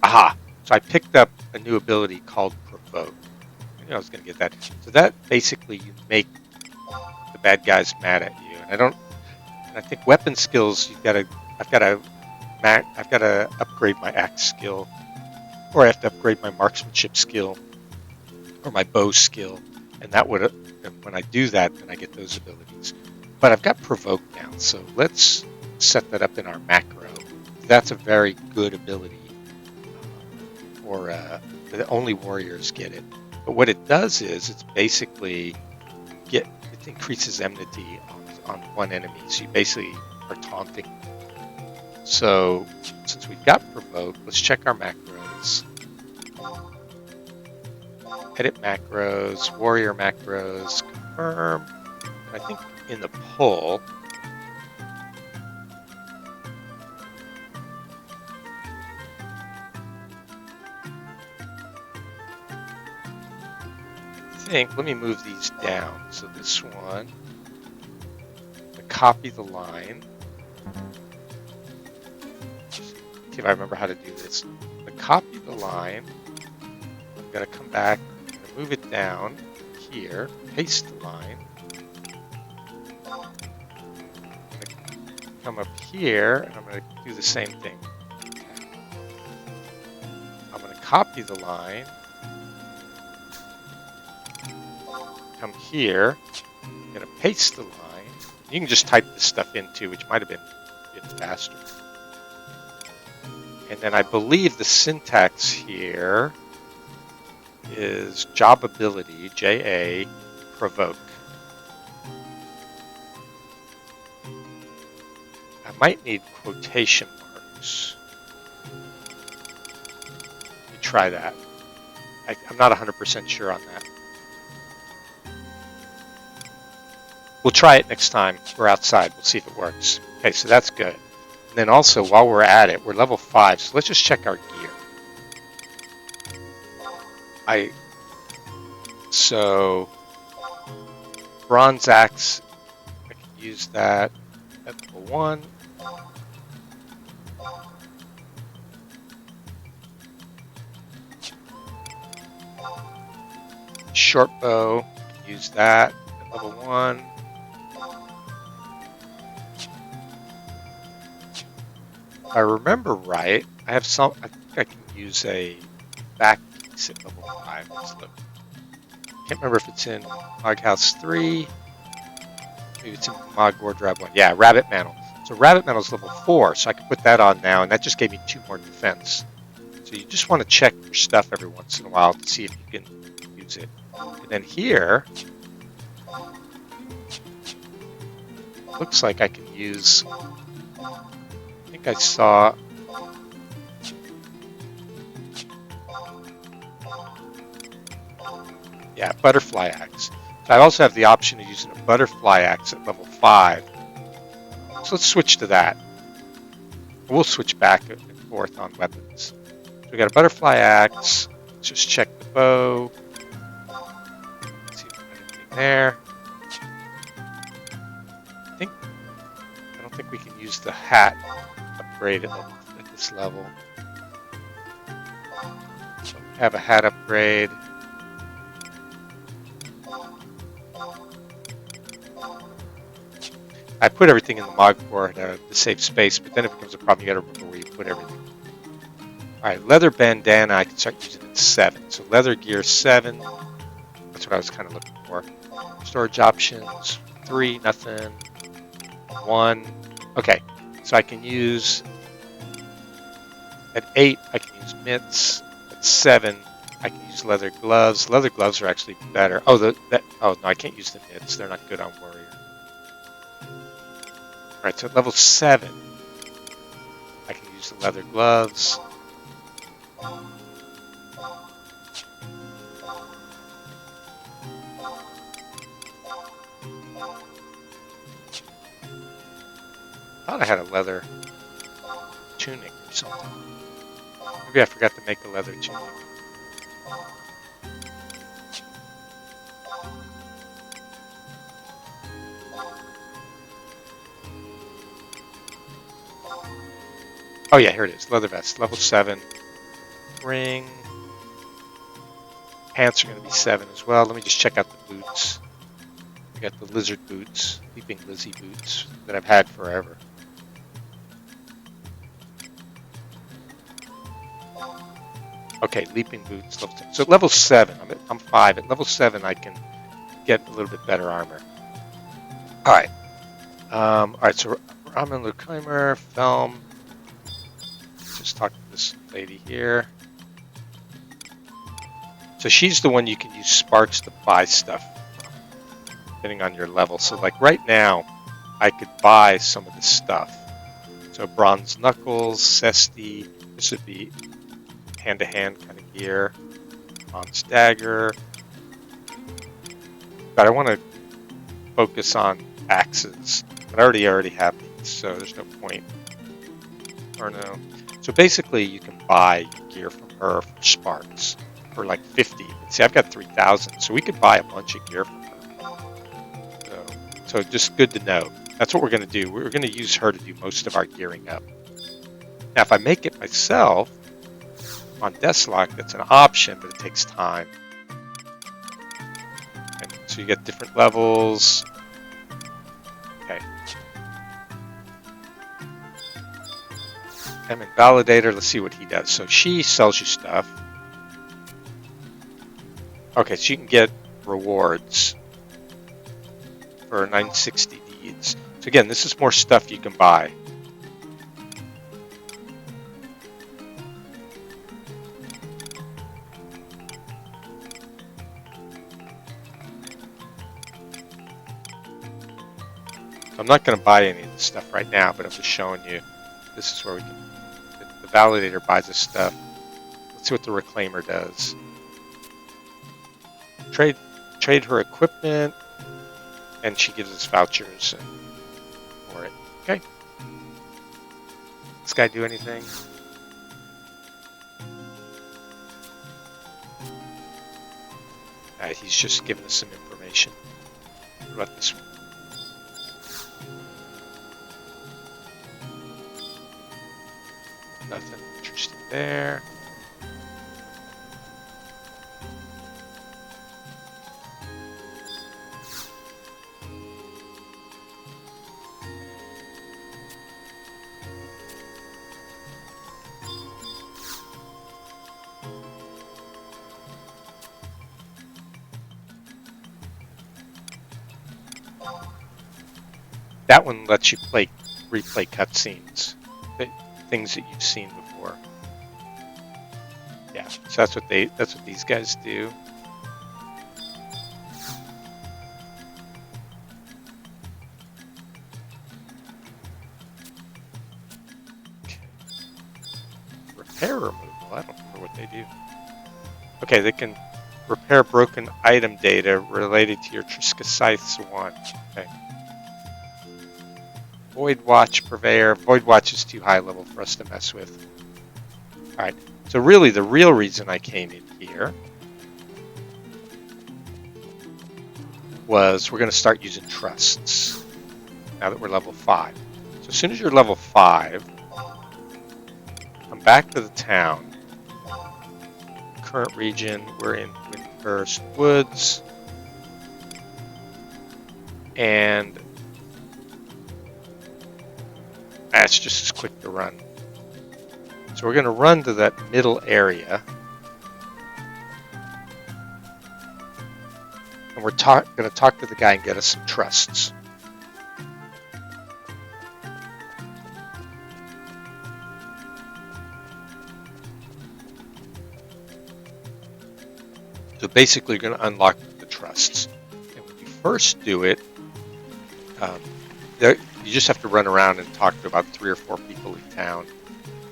Aha! So I picked up a new ability called Provoke. I knew I was going to get that. So that basically you make the bad guys mad at you. And I think weapon skills, I've got to upgrade my axe skill, or I have to upgrade my marksmanship skill, or my bow skill, and when I do that, then I get those abilities. But I've got Provoke now, so let's set that up in our macro. That's a very good ability, or only warriors get it. But what it does is it's basically it increases enmity on one enemy, so you basically are taunting. So since we've got Provoke, let's check our macros. Edit macros, warrior macros, confirm. I think in the pull, let me move these down. So this one, copy the line. See if I remember how to do this. Copy the line. I'm going to come back, move it down here, paste the line. I'm going to come up here, and I'm going to do the same thing. I'm going to copy the line. Come here, I'm going to paste the line. You can just type this stuff in too, which might have been a bit faster. And then I believe the syntax here is job ability, JA, provoke. I might need quotation marks. Let me try that. I'm not 100% sure on that. We'll try it next time we're outside. We'll see if it works. Okay, so that's good. And then also, while we're at it, we're level 5, so let's just check our gear. So, bronze axe, I can use that at level 1. Short bow, I can use that at level 1. If I remember right, I think I can use a back piece at level 5. Let's look. Can't remember if it's in Moghouse 3. Maybe it's in Mod Wardrobe 1. Yeah, Rabbit Mantle. So rabbit metal is level 4, so I can put that on now, and that just gave me 2 more defense. So you just want to check your stuff every once in a while to see if you can use it. And then here, looks like I can use, I think I saw, yeah, butterfly axe. So I also have the option of using a butterfly axe at level 5. So let's switch to that. We'll switch back and forth on weapons. So we got a butterfly axe. Let's just check the bow. Let's see if there's anything there. I don't think we can use the hat upgrade at this level. So we have a hat upgrade. I put everything in the mod core to save space, but then it becomes a problem. You got to remember where you put everything. All right, leather bandana, I can start using at 7. So leather gear 7. That's what I was kind of looking for. Storage options 3, nothing. 1. Okay, so I can use at 8. I can use mitts. At 7, I can use leather gloves. Leather gloves are actually better. Oh, oh no, I can't use the mitts. They're not good on warrior. All right, so at level 7, I can use the leather gloves. I thought I had a leather tunic or something. Maybe I forgot to make a leather tunic. Oh yeah, here it is. Leather vest, level 7. Ring. Pants are going to be 7 as well. Let me just check out the boots. We got the lizard boots, leaping Lizzie boots that I've had forever. Okay, leaping boots. Level 10. So at level 7, I'm 5. At level 7, I can get a little bit better armor. All right. All right. So Ramen the Climber, film. Let's just talk to this lady here. So she's the one you can use sparks to buy stuff from, depending on your level. So like right now, I could buy some of this stuff. So bronze knuckles, cesti. This would be hand-to-hand kind of gear. Bronze dagger. But I want to focus on axes. But I already have these, so there's no point. Or no. So basically, you can buy gear from her for sparks for like 50. See, I've got 3,000, so we could buy a bunch of gear from her. So just good to know. That's what we're going to do. We're going to use her to do most of our gearing up. Now, if I make it myself on Deslok, that's an option, but it takes time. And so you get different levels. Okay. I'm in Validator. Let's see what he does. So she sells you stuff. Okay, so you can get rewards for 960 deeds. So again, this is more stuff you can buy. I'm not going to buy any of this stuff right now, but I'm just showing you. This is where we can. The validator buys this stuff. Let's see what the reclaimer does. Trade her equipment, and she gives us vouchers for it. Okay. This guy do anything? He's just giving us some information. What about this one? Nothing interesting there. That one lets you play replay cutscenes, things that you've seen before. Yeah, so that's what these guys do. Okay. Repair removal. I don't remember what they do. Okay, they can repair broken item data related to your Triskacyth's one. Okay. Void Watch Purveyor. Void Watch is too high level for us to mess with. Alright, so really the real reason I came in here was we're going to start using trusts now that we're level 5. So as soon as you're level 5, come back to the town. Current region, we're in Windhurst Woods. And that's just as quick to run. So we're going to run to that middle area. And we're going to talk to the guy and get us some trusts. So basically you're going to unlock the trusts. And when you first do it, you just have to run around and talk to about 3 or 4 people in town.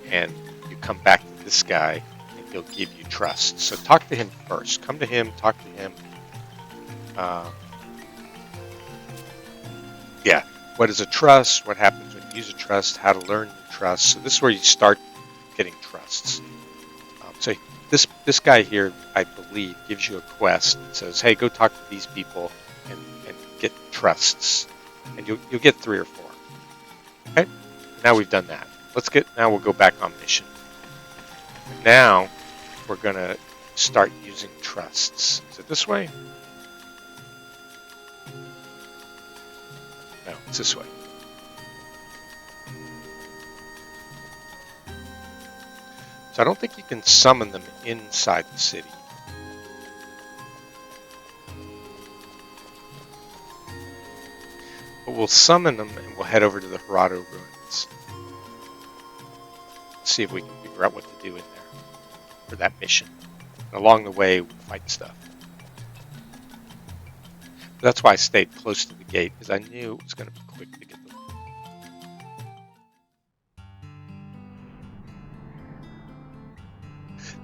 And you come back to this guy and he'll give you trusts. So talk to him first. Come to him, talk to him. Yeah, what is a trust? What happens when you use a trust? How to learn the trust? So this is where you start getting trusts. So this guy here, I believe, gives you a quest that says, "Hey, go talk to these people and get trusts," and you'll get 3 or 4. Okay, now we've done that. Now we'll go back on mission. Now we're gonna start using trusts. Is it this way? No, it's this way. So I don't think you can summon them inside the city. But we'll summon them and we'll head over to the Horutoto Ruins. See if we can figure out what to do in there for that mission. And along the way, we'll fight stuff. That's why I stayed close to the gate, because I knew it was going to be quick to get them.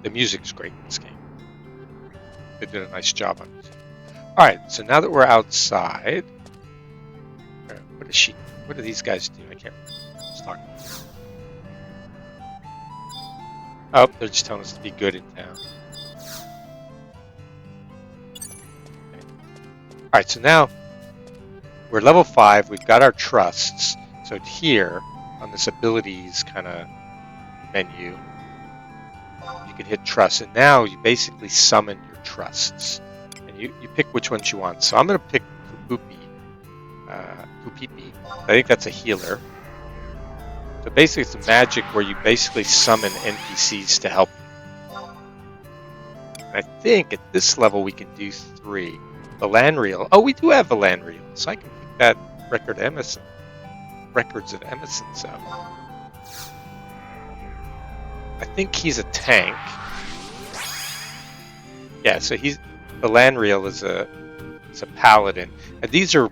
The music's great in this game. They did a nice job on it. Alright, so now that we're outside, what do these guys do? I can't remember. Let's talk about this. Oh, they're just telling us to be good in town. Okay. Alright, so now we're level 5, we've got our trusts. So here, on this abilities kind of menu, you can hit trust, and now you basically summon your trusts. And you pick which ones you want. So I'm going to pick Pupipi. I think that's a healer. So basically it's a magic where you basically summon NPCs to help you. And I think at this level we can do 3. Vanadiel. Oh, we do have Vanadiel, so I can pick that records of Emerson's up. I think he's a tank. Yeah, so Vanadiel is a paladin, and these are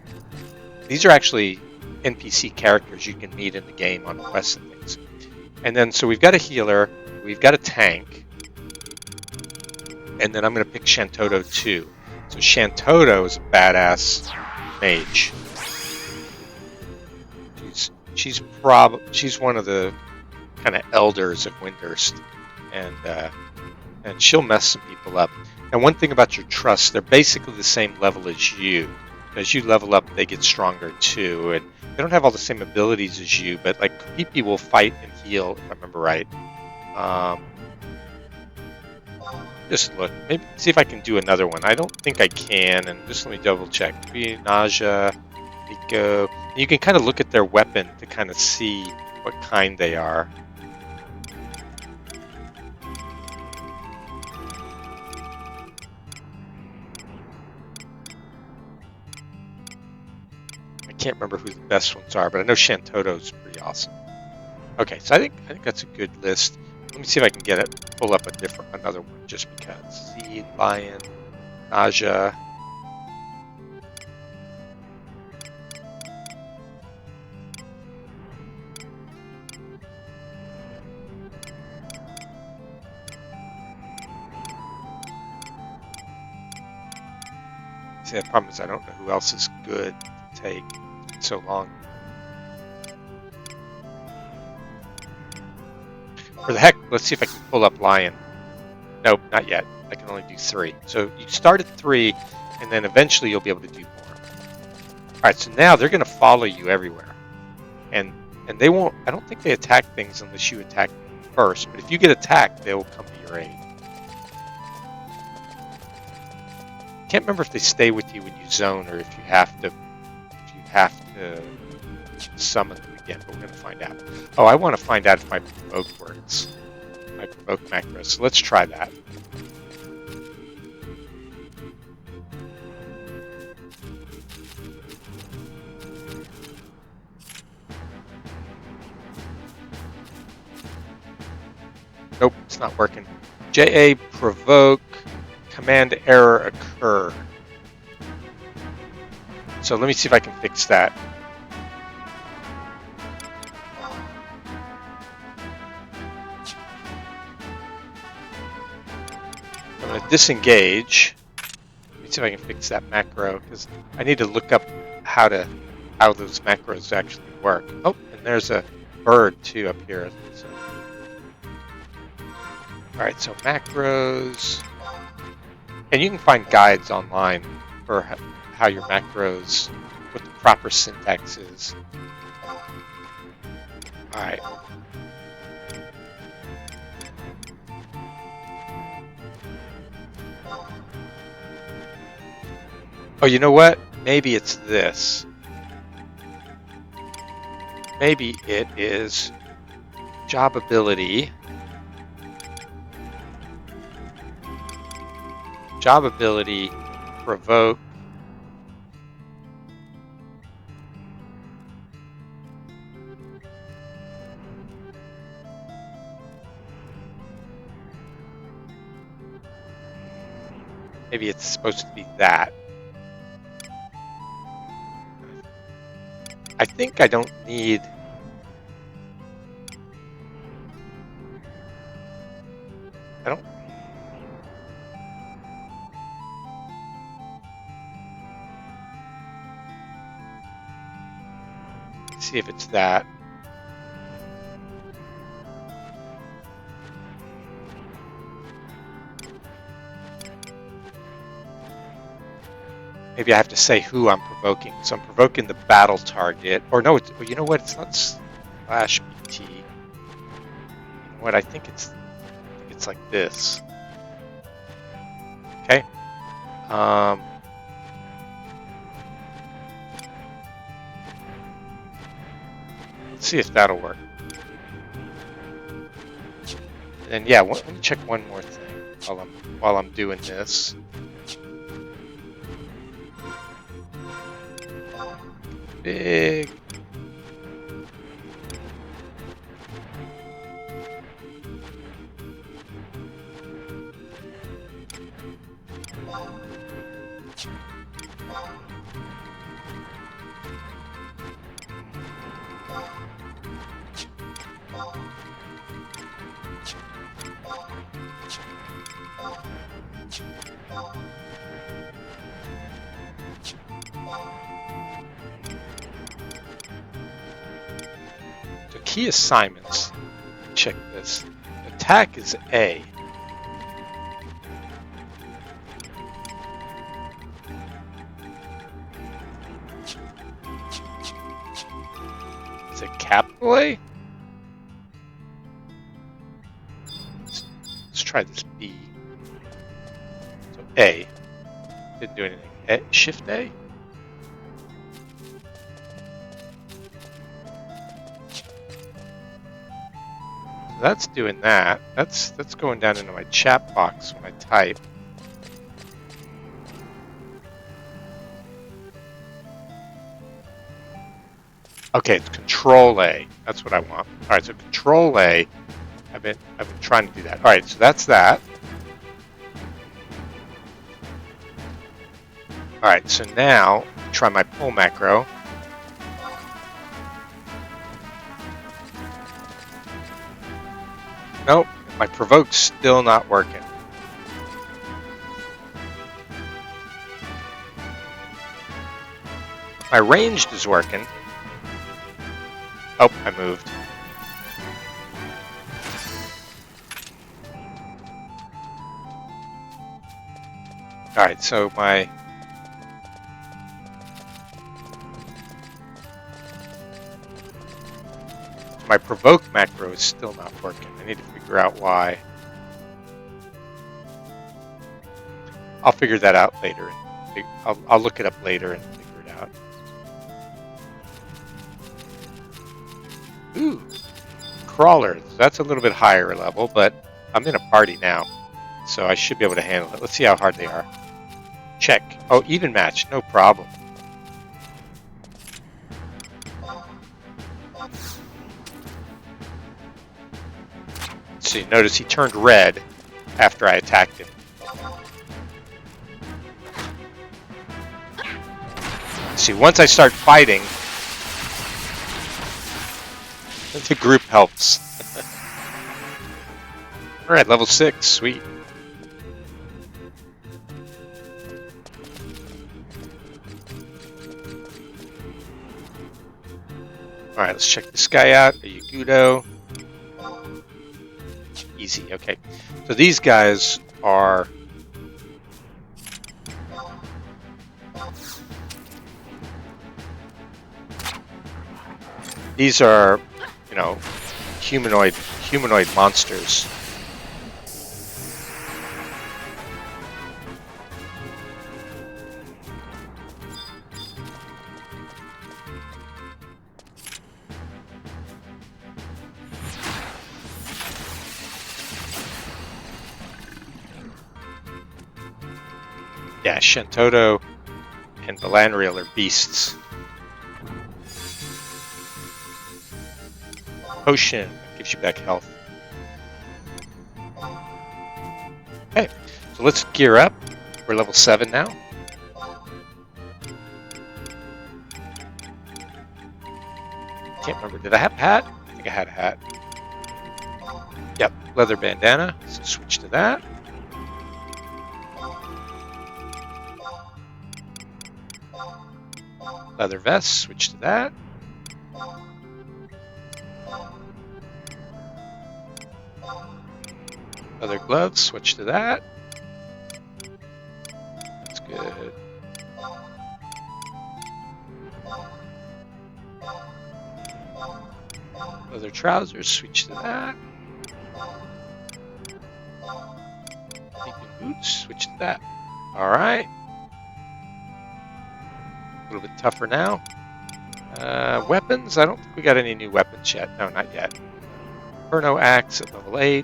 actually NPC characters you can meet in the game on quests and things. And then so we've got a healer, we've got a tank, and then I'm going to pick Shantoto too. So Shantoto is a badass mage. She's one of the kind of elders of Windhurst, and she'll mess some people up. And one thing about your trusts, they're basically the same level as you. As you level up, they get stronger too, and they don't have all the same abilities as you. But like Pupipi will fight and heal, if I remember right. Just look, maybe see if I can do another one. I don't think I can, and just let me double check. Naja, Nico. You can kind of look at their weapon to kind of see what kind they are. I can't remember who the best ones are, but I know Shantoto's pretty awesome. Okay, so I think that's a good list. Let me see if I can get it. Pull up another one just because. Seed, lion, nausea. See, the problem is I don't know who else is good to take. It's been so long. For the heck, let's see if I can pull up lion. Nope, not yet. I can only do 3. So you start at 3, and then eventually you'll be able to do more. All right, so now they're going to follow you everywhere, and they won't. I don't think they attack things unless you attack them first. But if you get attacked, they will come to your aid. Can't remember if they stay with you when you zone or if you have to summon them again, but we're going to find out. Oh, I want to find out if my provoke works. My provoke macro. So let's try that. Nope, it's not working. JA provoke command error occur. So let me see if I can fix that. I'm going to disengage. Let me see if I can fix that macro because I need to look up how those macros actually work. Oh, and there's a bird too up here. So. All right, so macros. And you can find guides online for how your macros, what the proper syntax is. All right. Oh, you know what? Maybe it's this. Maybe it is job ability. Job ability, provoke. Maybe it's supposed to be that. I think I don't need. I don't. See if it's that. Maybe I have to say who I'm provoking. So I'm provoking the battle target. Or no, well, you know what? It's not slash BT. You know what? I think it's like this. Okay. Let's see if that'll work. And yeah, let me check one more thing while I'm doing this. Big. Key assignments. Check this. Attack is A. Is it capital A? Let's try this B. So A. Didn't do anything. Shift A? That's doing that. That's going down into my chat box when I type. Okay, it's Control A. That's what I want. All right, so Control A. I've been trying to do that. All right, so that's that. All right, so now try my pull macro. Nope, my provoke's still not working. My ranged is working. Oh, I moved. All right, so my provoke macro is still not working. I need to figure out why. I'll figure that out later. I'll look it up later and figure it out. Ooh, crawlers. That's a little bit higher level, but I'm in a party now, so I should be able to handle it. Let's see how hard they are. Check. Oh, even match. No problem. See, notice he turned red after I attacked him. See, once I start fighting, the group helps. All right, level 6, sweet. All right, let's check this guy out. Are you Gudo? Easy, okay. So these guys are... These are, you know, humanoid monsters. Yeah, Shentoto and Vanadiel are beasts. Potion gives you back health. Okay, so let's gear up. We're level 7 now. Can't remember. Did I have a hat? I think I had a hat. Yep, leather bandana. So switch to that. Leather vest. Switch to that. Leather gloves, switch to that. That's good. Leather trousers, switch to that. Sleeping boots, switch to that. Alright. A little bit tougher now. Weapons, I don't think we got any new weapons yet. No, not yet. Inferno axe at level 8.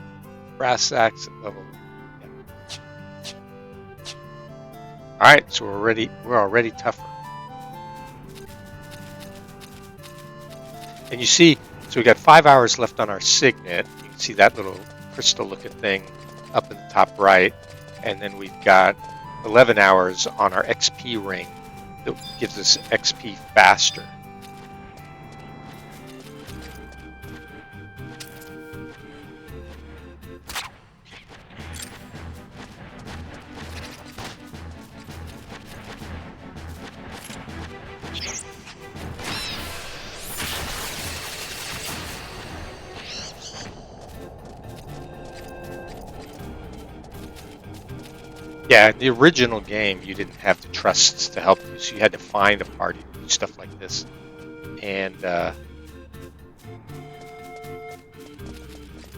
Brass axe at level. Yeah. All right, so we're already tougher. And you see, so we got 5 hours left on our signet. You can see that little crystal-looking thing up in the top right, and then we've got 11 hours on our XP ring that gives us XP faster. Yeah, in the original game, you didn't have the trusts to help you, so you had to find a party to do stuff like this. And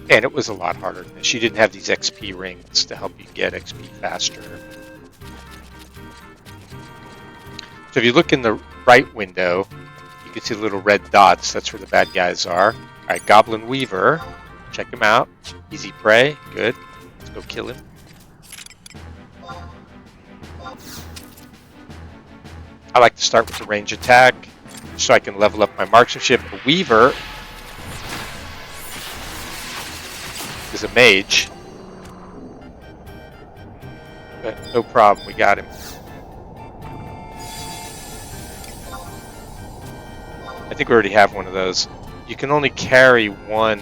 it was a lot harder than this. You didn't have these XP rings to help you get XP faster. So if you look in the right window, you can see the little red dots. That's where the bad guys are. All right, Goblin Weaver. Check him out. Easy prey. Good. Let's go kill him. I like to start with the range attack. so I can level up my marksmanship. The Weaver is a mage, but no problem, we got him. I think we already have one of those. You can only carry one.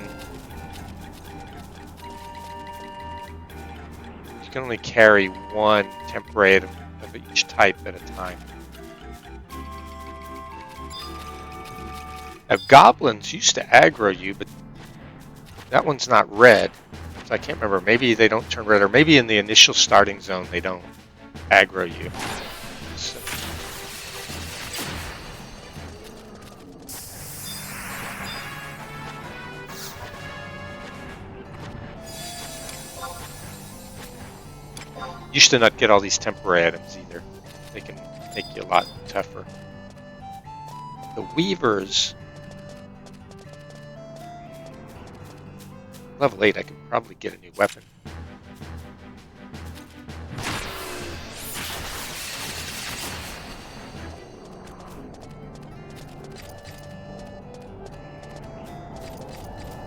You can only carry one temporary item of each type at a time. Now, goblins used to aggro you, but that one's not red. So I can't remember. Maybe they don't turn red, or maybe in the initial starting zone they don't aggro you. So. Used to not get all these temporary items either. They can make you a lot tougher. The Weavers, level 8, I could probably get a new weapon.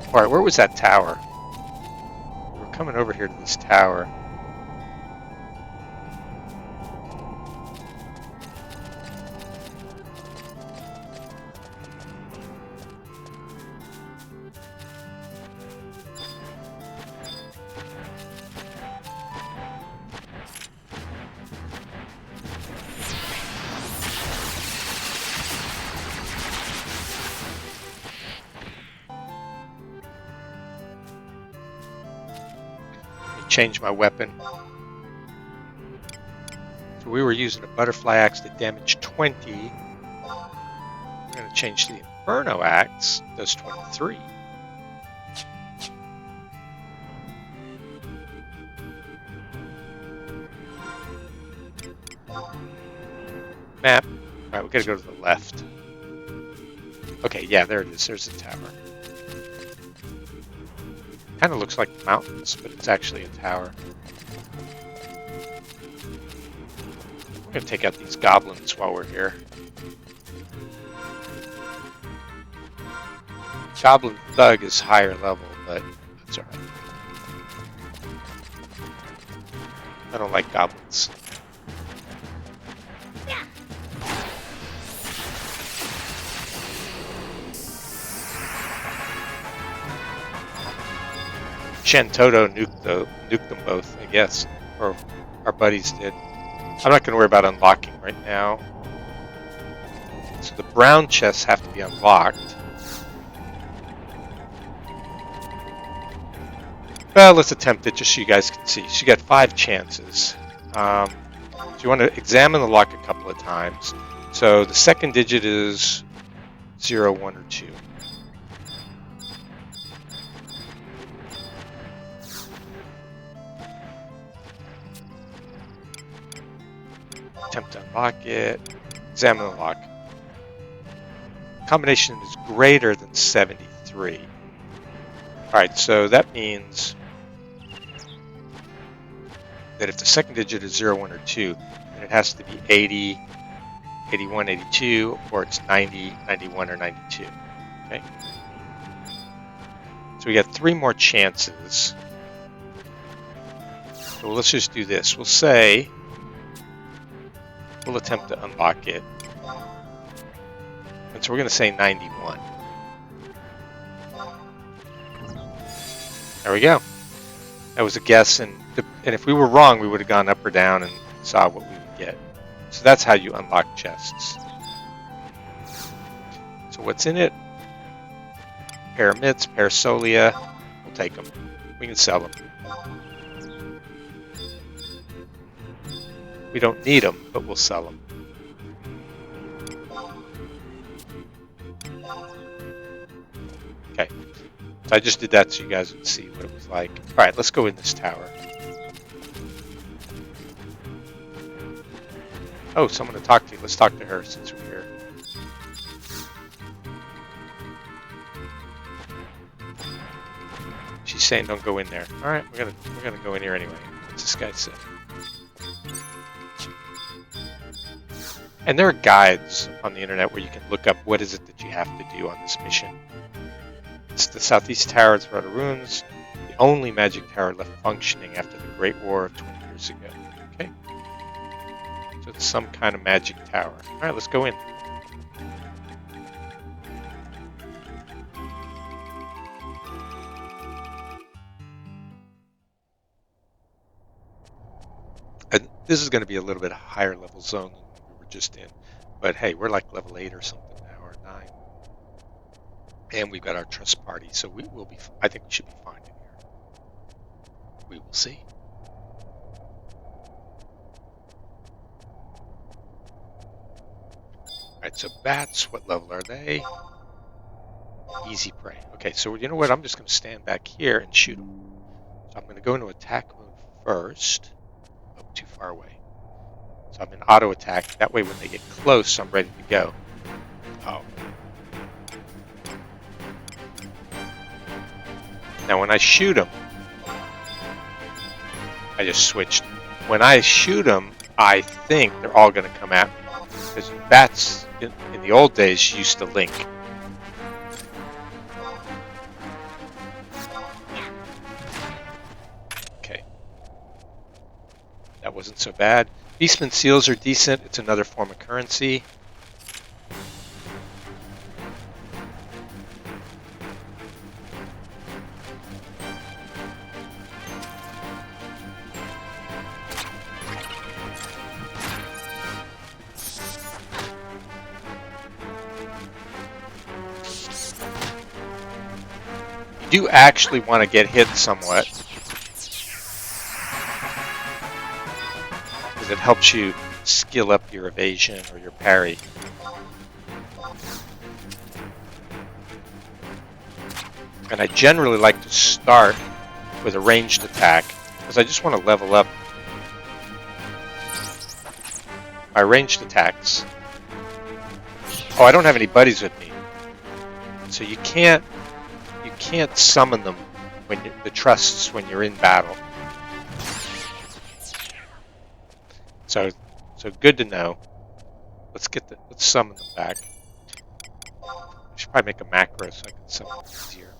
Alright, where was that tower? We're coming over here to this tower. Change my weapon. So we were using a butterfly axe that damaged 20. We're going to change to the Inferno axe, does 23. Map. Alright, we got to go to the left. Okay, yeah, there it is. There's the tower. Kind of looks like mountains, but it's actually a tower. We're going to take out these goblins while we're here. Goblin Thug is higher level, but that's alright. I don't like goblins. Shantoto nuked them both, I guess. Or our buddies did. I'm not going to worry about unlocking right now. So the brown chests have to be unlocked. Well, let's attempt it just so you guys can see. So you got 5 chances. So you want to examine the lock a couple of times. So the second digit is 0, 1, or 2. Attempt to unlock it. Examine the lock. Combination is greater than 73. Alright, so that means that if the second digit is 0, 1, or 2, then it has to be 80, 81, 82, or it's 90, 91, or 92. Okay? So we got 3 more chances. So let's just do this. We'll say we'll attempt to unlock it. And so we're going to say 91. There we go. That was a guess, and if we were wrong, we would have gone up or down and saw what we would get. So that's how you unlock chests. So what's in it? Pair of mitts, pair of solia. We'll take them. We can sell them. We don't need them, but we'll sell them. Okay. So I just did that so you guys would see what it was like. Alright, let's go in this tower. Oh, someone to talk to. Let's talk to her since we're here. She's saying don't go in there. Alright, we're gonna go in here anyway. What's this guy say? And there are guides on the internet where you can look up what is it that you have to do on this mission. It's the Southeast Tower of Horutoto Ruins, the only magic tower left functioning after the Great War of 20 years ago. Okay? So it's some kind of magic tower. Alright, let's go in. And this is going to be a little bit higher level zone than we were just in. But hey, we're like level 8 or something now, or 9. And we've got our trust party, so we will be. I think we should be fine in here. We will see. Alright, so bats, what level are they? Easy prey. Okay, so you know what? I'm just going to stand back here and shoot them. So I'm going to go into attack mode first. Oh, too far away. So I'm in auto attack. That way when they get close, I'm ready to go. Oh. Now when I shoot them, I just switched. When I shoot them, I think they're all going to come at me. Because bats, in the old days, used to link. Okay. That wasn't so bad. Beastman seals are decent. It's another form of currency. You do actually want to get hit somewhat, because it helps you skill up your evasion or your parry. And I generally like to start with a ranged attack, because I just want to level up my ranged attacks. Oh, I don't have any buddies with me, so you can't summon them when the trusts when you're in battle. So good to know. Let's summon them back. I should probably make a macro so I can summon them easier.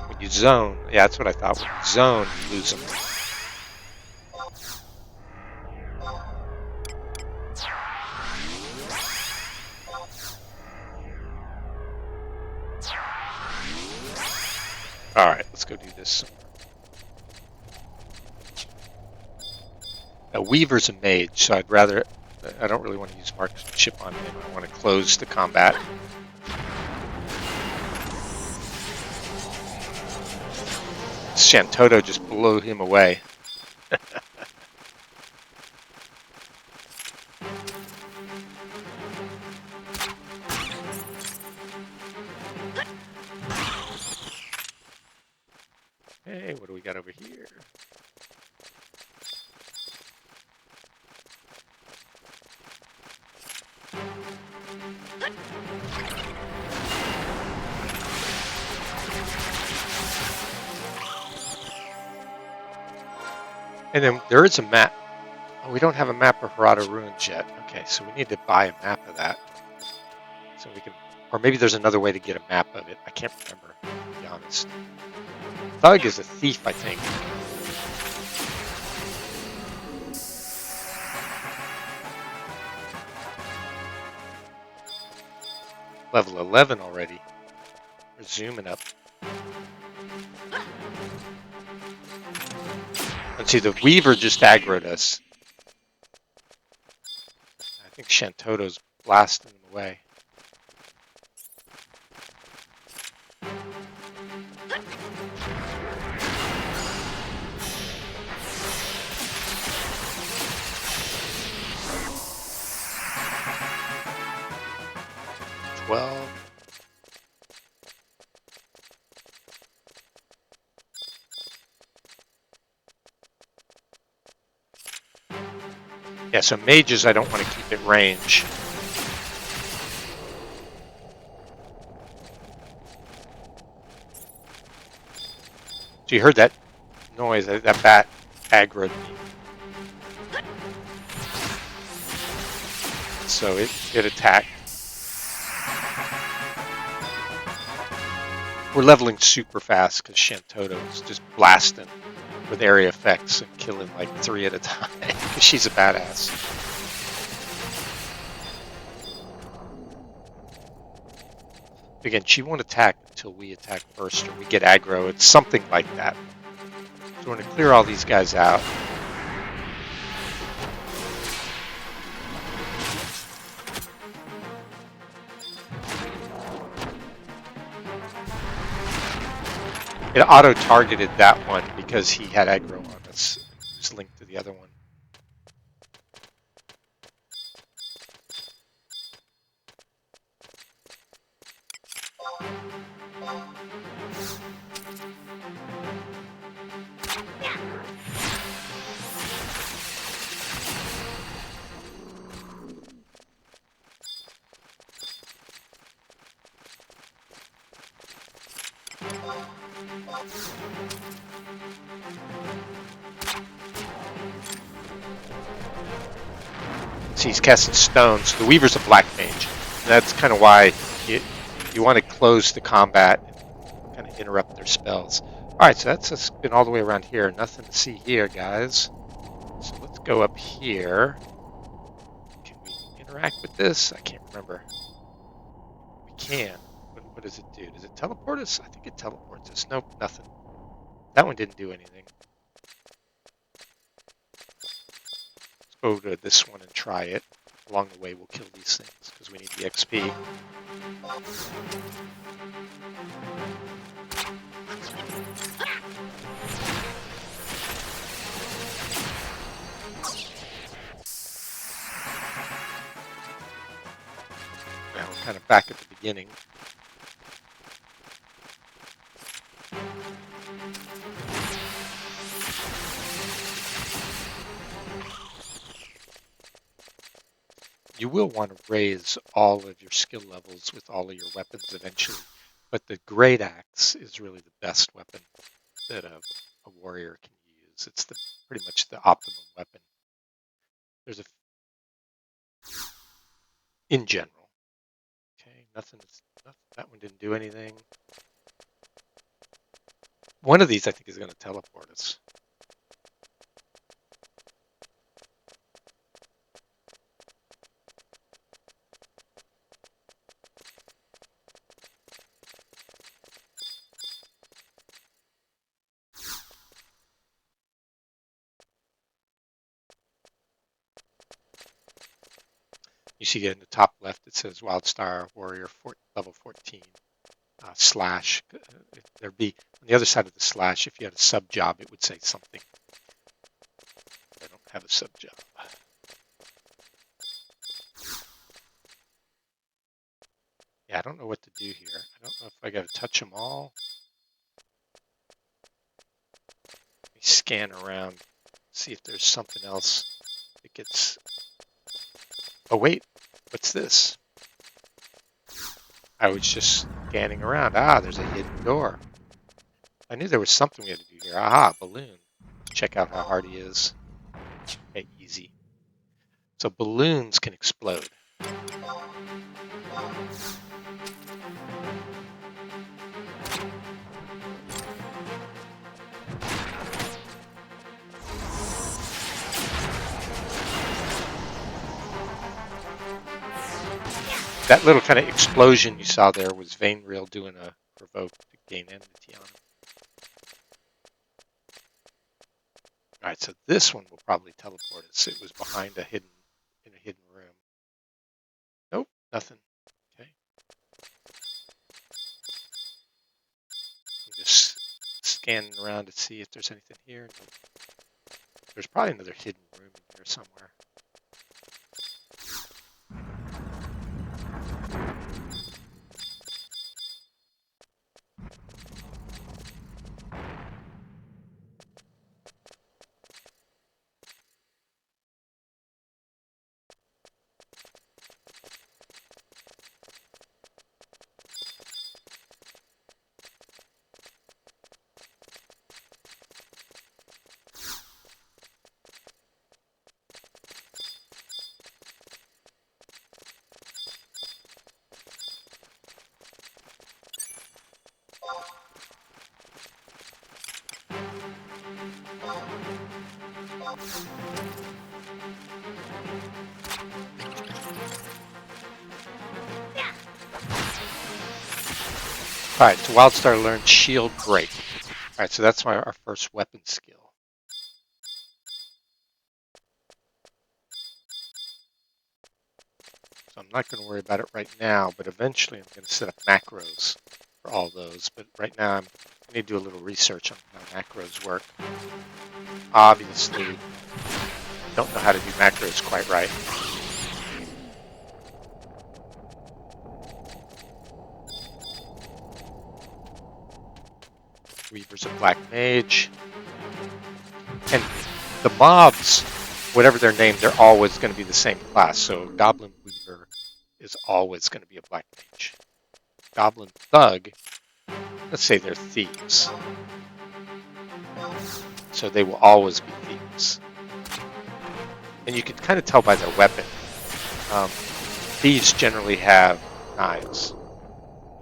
When you zone, yeah, that's what I thought. When you zone, you lose them. Alright, let's go do this. Now, Weaver's a mage, so I don't really want to use marksmanship on him. I want to close the combat. Shantoto just blew him away. Hey, what do we got over here? And then there is a map. Oh, we don't have a map of Horutoto Ruins yet. Okay, so we need to buy a map of that. So we can, or maybe there's another way to get a map of it. I can't remember, to be honest. Thug is a thief, I think. Level 11 already. We're zooming up. Let's see, the Weaver just aggroed us. I think Shantoto's blasting him away. Yeah, so mages I don't want to keep at range. So you heard that noise, that bat aggroed me. so it attacked. We're leveling super fast because Shantoto's just blasting with area effects and killing like 3 at a time because she's a badass. Again, she won't attack until we attack first or we get aggro. It's something like that. So we're going to clear all these guys out. It auto-targeted that one because he had aggro on us. It's linked to the other one. So he's casting stones. The Weaver's a black mage. That's kind of why you want to close the combat and kind of interrupt their spells. Alright, so that's us been all the way around here. Nothing to see here, guys. So let's go up here. Can we interact with this? I can't remember. We can. What does it do? Does it teleport us? I think it teleports us. Nope, nothing. That one didn't do anything. Let's go to this one and try it. Along the way, we'll kill these things because we need the XP. Now we're kind of back at the beginning. You will want to raise all of your skill levels with all of your weapons eventually, but the Great Axe is really the best weapon that a warrior can use. It's pretty much the optimum weapon. There's in general. Okay, nothing. That one didn't do anything. One of these, I think, is going to teleport us. You see in the top left, it says Wildstarr Warrior level 14 slash. There'd be on the other side of the slash, if you had a sub job, it would say something. I don't have a sub job. Yeah, I don't know what to do here. I don't know if I got to touch them all. Let me scan around, see if there's something else that gets. Oh, wait, what's this? I was just scanning around. Ah, there's a hidden door. I knew there was something we had to do here. Aha, balloon. Check out how hard he is. Okay, easy. So balloons can explode. That little kind of explosion you saw there was Vanadiel doing a provoke to gain enmity on him. Alright, so this one will probably teleport us. It was behind in a hidden room. Nope, nothing. Okay. I'm just scanning around to see if there's anything here. Nope. There's probably another hidden room in here somewhere. Alright, so Wildstarr learned shield break. Alright, so that's our first weapon skill. So I'm not going to worry about it right now, but eventually I'm going to set up macros for all those. But right now I need to do a little research on how macros work. Obviously, don't know how to do macros quite right. Weaver's a black mage. And the mobs, whatever they're named, they're always going to be the same class. So Goblin Weaver is always going to be a black mage. Goblin Thug, let's say they're thieves. So they will always be thieves. And you can kind of tell by their weapon. Thieves generally have knives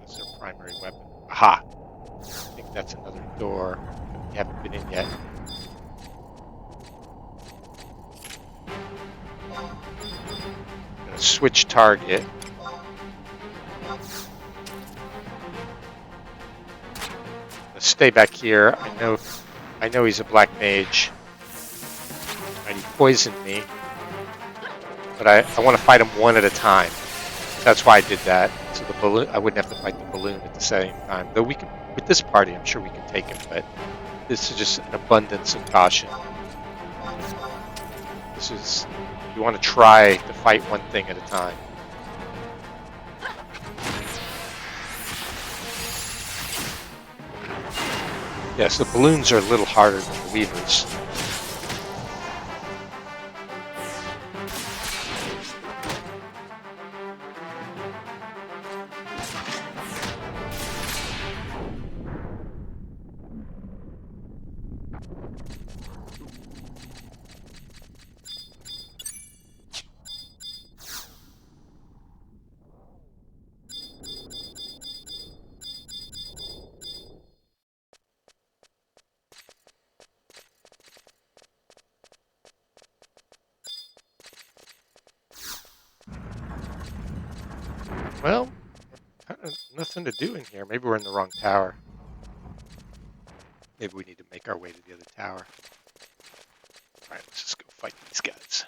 as their primary weapon. Aha! I think that's another door that we haven't been in yet. I'm going to switch target. Let's stay back here. I know he's a black mage. And he poisoned me. But I want to fight him one at a time. That's why I did that. So the balloon, I wouldn't have to fight the balloon at the same time. Though we can, with this party, I'm sure we can take him. But this is just an abundance of caution. This is, you want to try to fight one thing at a time. Yes, the balloons are a little harder than the weavers. Well, nothing to do in here. Maybe we're in the wrong tower. Maybe we need to make our way to the other tower. Alright, let's just go fight these guys.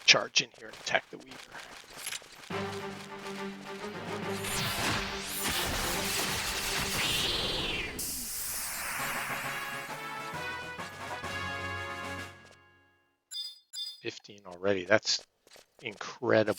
Charge in here and attack the Weaver. $15 already. That's incredible.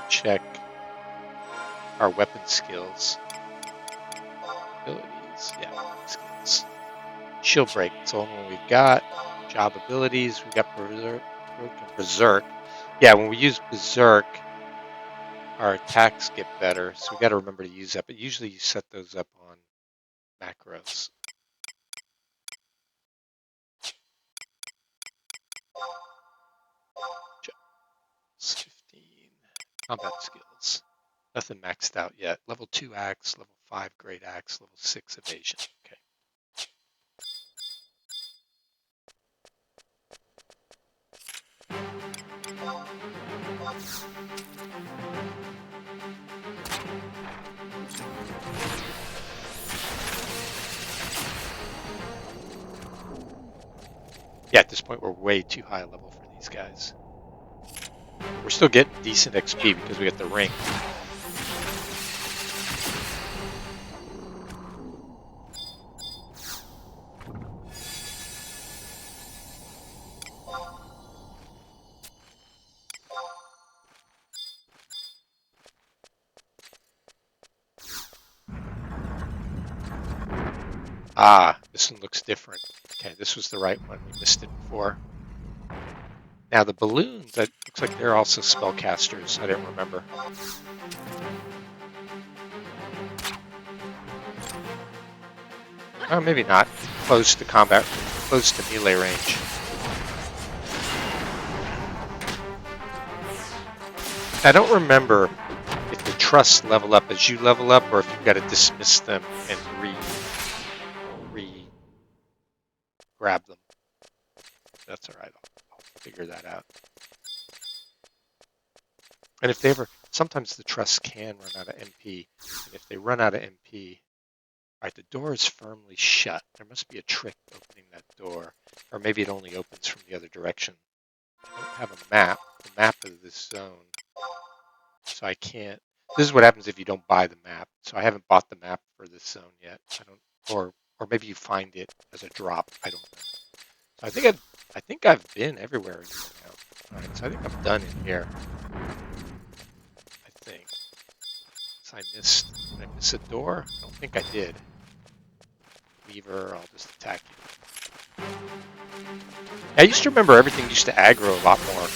Check our weapon skills. Abilities, yeah, skills. Shield break, it's the only one we've got. Job abilities, we've got berserk. Yeah, when we use berserk, our attacks get better, so we got to remember to use that. But usually you set those up on macros. Jobs, 15. Combat skills. Nothing maxed out yet. Level 2 axe, level 5 great axe, level 6 evasion. Okay. Yeah, at this point we're way too high level for these guys. We're still getting decent XP because we got the ring. Ah, this one looks different. Okay, this was the right one. We missed it before. Now the balloons, that looks like they're also spellcasters. I didn't remember. Oh, maybe not. Close to combat, close to melee range. I don't remember if the trusts level up as you level up, or if you've got to dismiss them and grab them. That's all right. I'll figure that out. And if they ever, sometimes the trusts can run out of MP, and if they run out of MP, all right, the door is firmly shut. There must be a trick opening that door, or maybe it only opens from the other direction. I don't have a map, the map of this zone, so I can't. This is what happens if you don't buy the map. So I haven't bought the map for this zone yet. I don't, or maybe you find it as a drop. I don't know. So I think I've been everywhere in here now. All right, so I think I'm done in here. I think. So did I miss a door? I don't think I did. Lever, I'll just attack you. I used to remember everything used to aggro a lot more.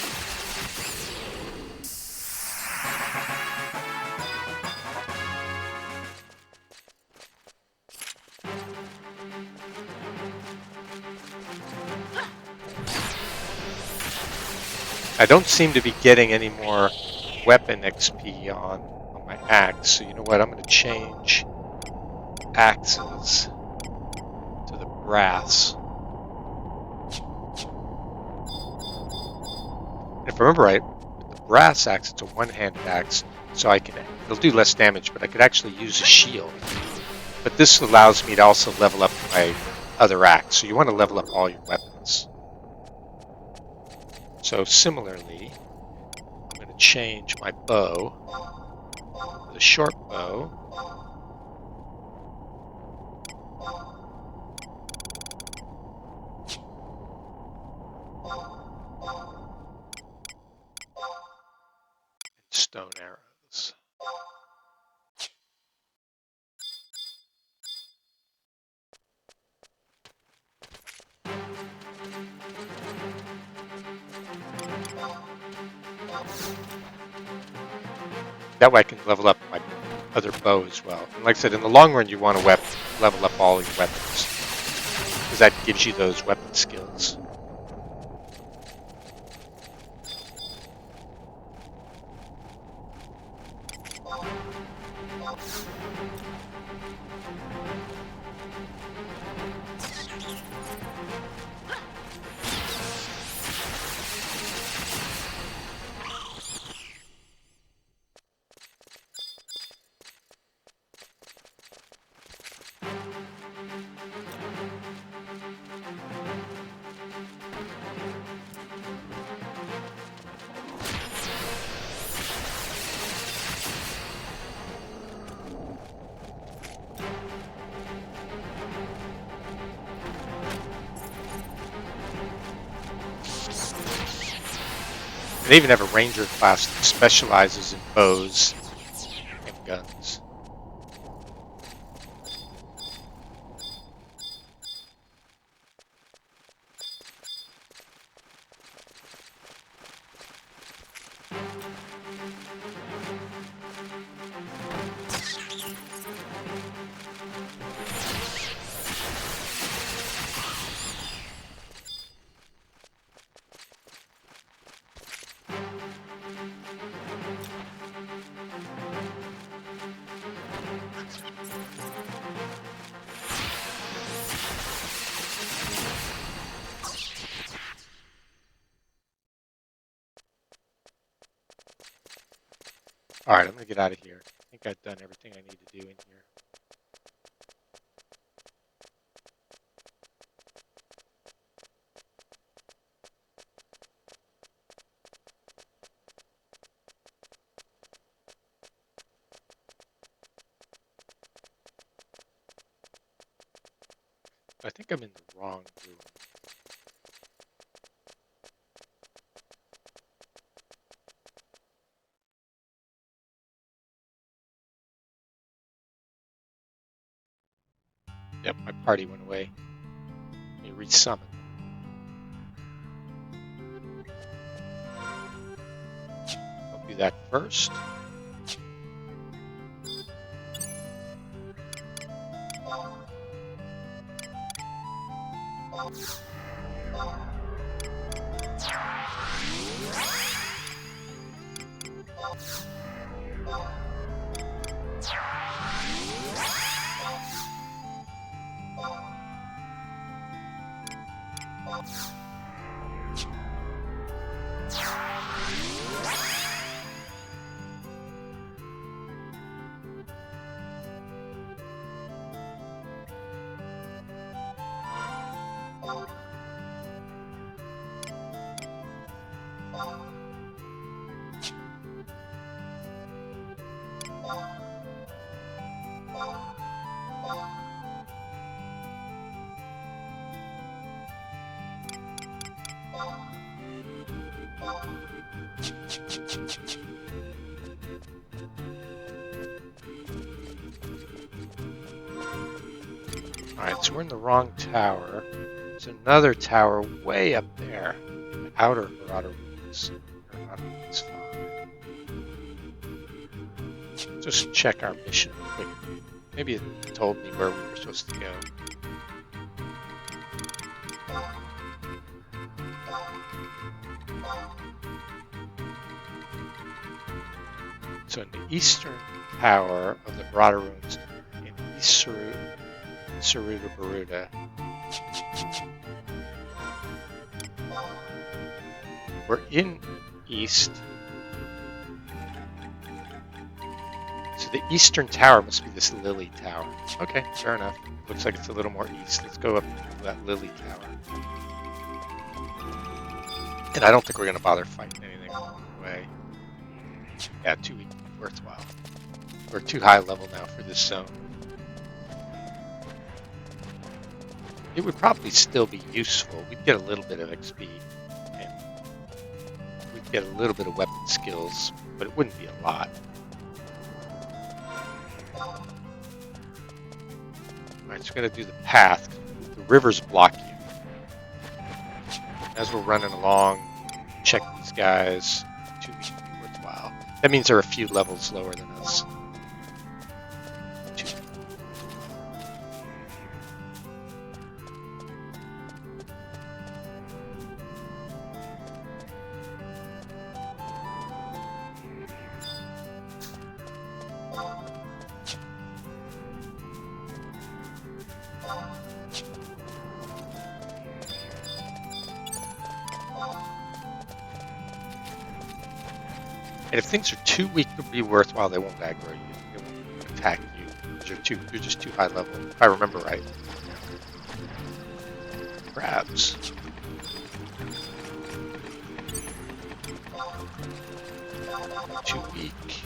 I don't seem to be getting any more weapon XP on my axe, so you know what? I'm going to change axes to the brass. If I remember right, with the brass axe, it's a one-handed axe, so it'll do less damage, but I could actually use a shield. But this allows me to also level up my other axe, so you want to level up all your weapons. So similarly, I'm going to change my bow to the short bow. And stone arrows. That way I can level up my other bow as well. And like I said, in the long run, you want to level up all your weapons, because that gives you those weapon skills. They even have a ranger class that specializes in bows and guns. Alright, I'm going to get out of here. I think I've done everything I need to do in here. I think I'm in the wrong room. Yep, my party went away. Let me resummon. I'll do that first. Alright, so we're in the wrong tower. There's another tower way up there. The outer Horutoto Ruins. Horutoto Ruins 5. Just check our mission quick. Maybe it told me where we were supposed to go. So in the eastern tower of the Horutoto Ruins in East Saruta, we're in east. So the eastern tower must be this lily tower. Okay, fair enough. Looks like it's a little more east. Let's go up to that lily tower. And I don't think we're going to bother fighting anything along the way. Yeah, too worthwhile. We're too high level now for this zone. It would probably still be useful. We'd get a little bit of XP. And we'd get a little bit of weapon skills, but it wouldn't be a lot. Alright, so we're going to do the path. The rivers block you. As we're running along, check these guys. Too weak to be worthwhile. That means they're a few levels lower than us. And if things are too weak to be worthwhile, they won't aggro you. They won't attack you. You're just too high level, if I remember right. Crabs. Too weak.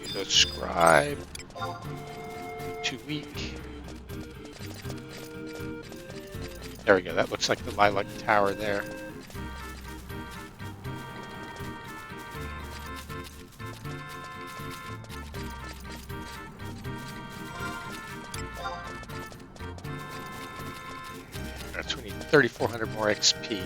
You go scribe. Too weak. There we go. That looks like the lilac tower there. That's we need 3,400 more XP.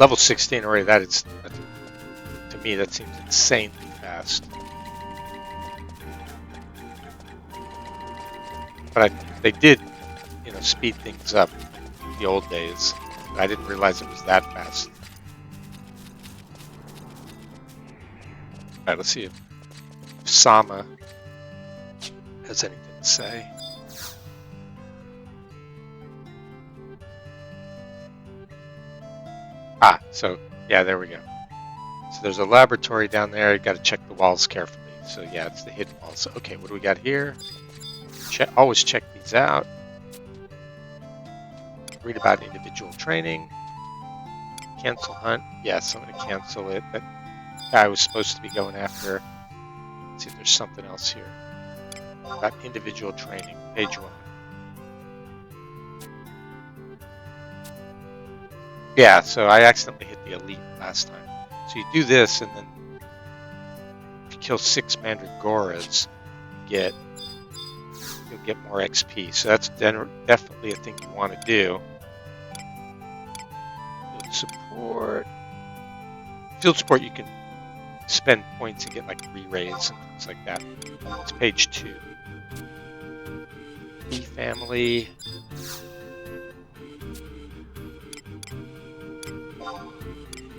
Level 16 already. To me, that seems insanely fast. But they did, speed things up in the old days. I didn't realize it was that fast. All right, let's see if Sama has anything to say. So yeah, there we go. So there's a laboratory down there. You got to check the walls carefully. So yeah, it's the hidden walls. Okay, what do we got here? Always check these out. Read about individual training. Cancel hunt. Yes, I'm going to cancel it. That guy was supposed to be going after. Let's see if there's something else here. About individual training. Page 1. Yeah, so I accidentally hit the elite last time. So you do this, and then if you kill 6 Mandragoras, you'll get more XP. So that's definitely a thing you want to do. Field support, you can spend points and get like re-raise and things like that. It's page 2. Bee family.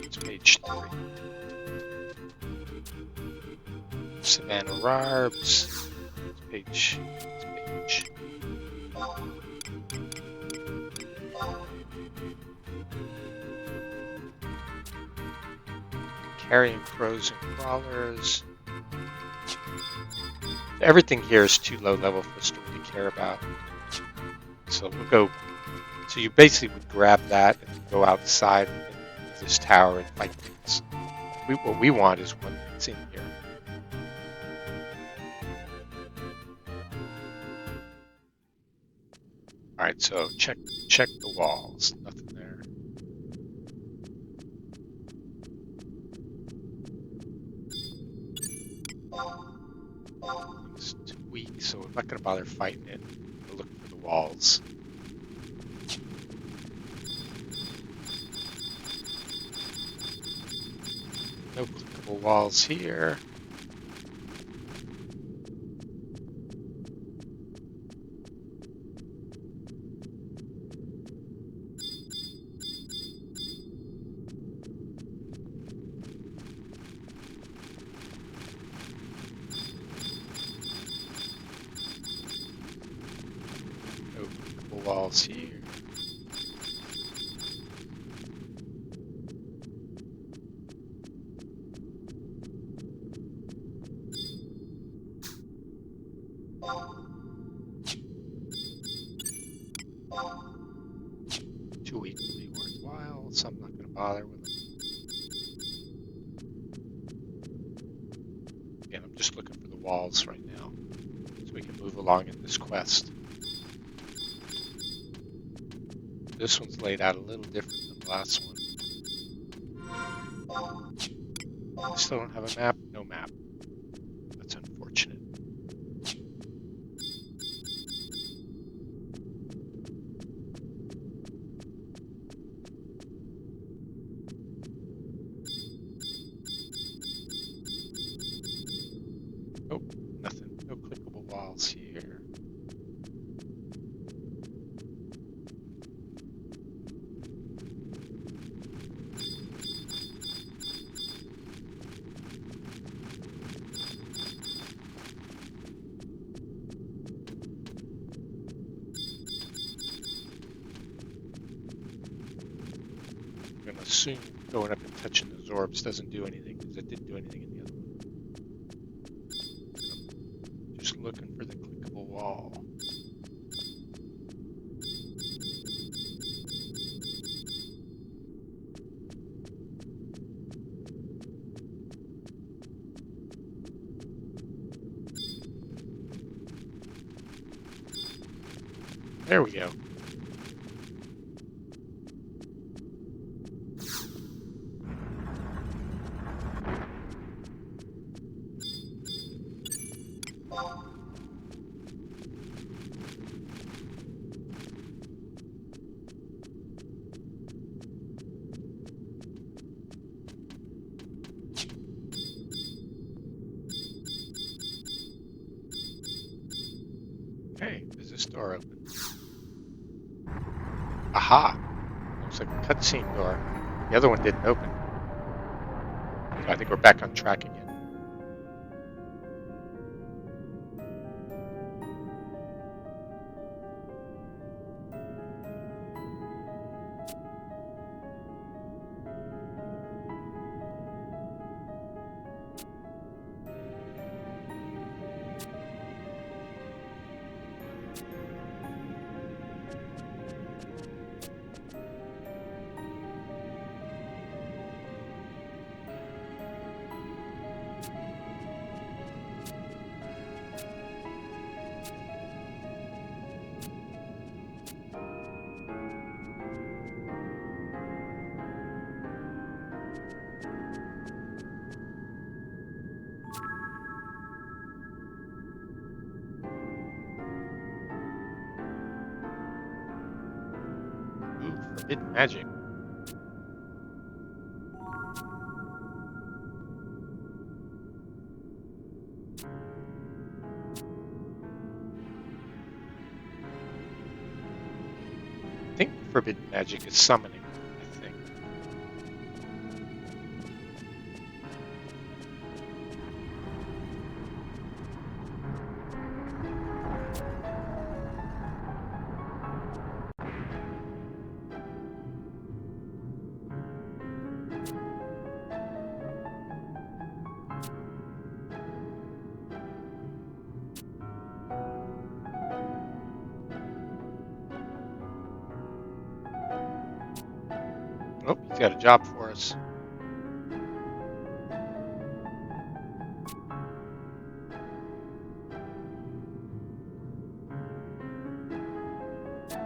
It's page 3. Savannah Rarbs. It's page. Carrying crows and crawlers. Everything here is too low level for us to really care about. So we'll go. So you basically would grab that and go outside of this tower and fight things. What we want is one that's in here. All right, so check the walls. Nothing there. It's too weak, so I'm not going to bother fighting it. We're looking for the walls. No clickable walls here. No clickable walls here. Too weak to be worthwhile, so I'm not going to bother with them. Again, I'm just looking for the walls right now, so we can move along in this quest. This one's laid out a little different than the last one. I still don't have a map? No map. That's unfortunate. Oh, nothing. No clickable walls here. I'm going to assume going up and touching those orbs doesn't do anything, because it didn't do anything in the other one. I'm just looking for the clickable wall. There we go. Okay, is this door open? Aha! Looks like a cutscene door. The other one didn't open. So I think we're back on track again. Ooh, forbidden magic. I think forbidden magic is summoning, I think. Oh, he's got a job for us.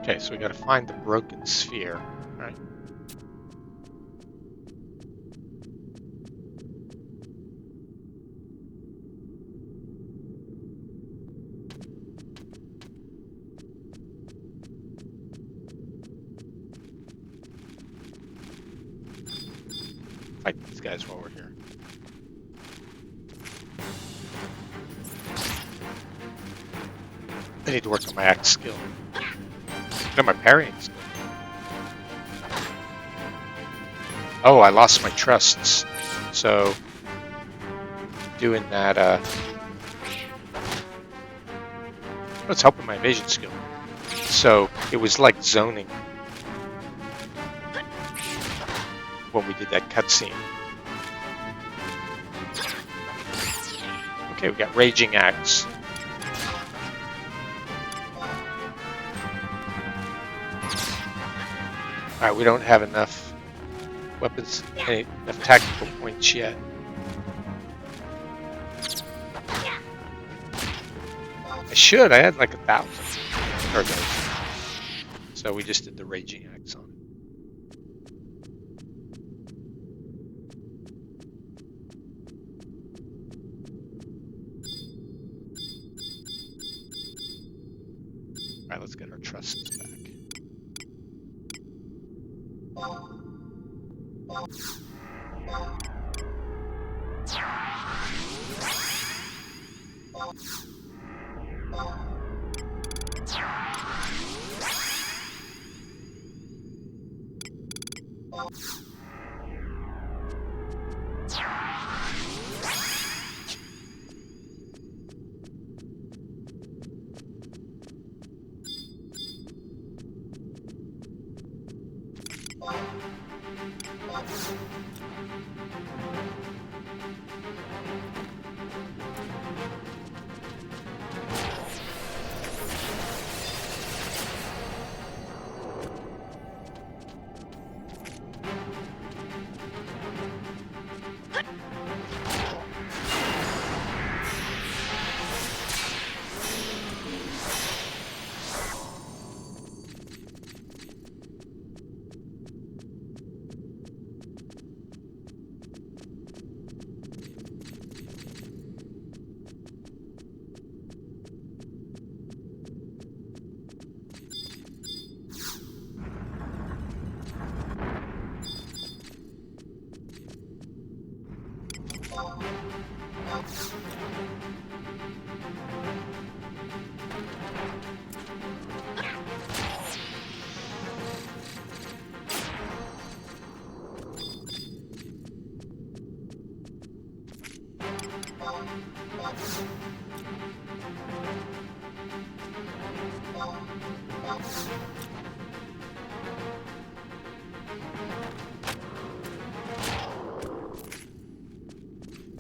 Okay, so we got to find the broken sphere, right? Fight these guys while we're here. I need to work on my axe skill. No, my parrying skill. Oh, I lost my trusts. So, doing that, it's helping my evasion skill. So, it was like zoning when we did that cutscene. Okay, we got Raging Axe. Alright, we don't have enough weapons, enough tactical points yet. I should, I had like 1,000. Or those. So we just did the Raging Axe on it. Alright, let's get our trusts back.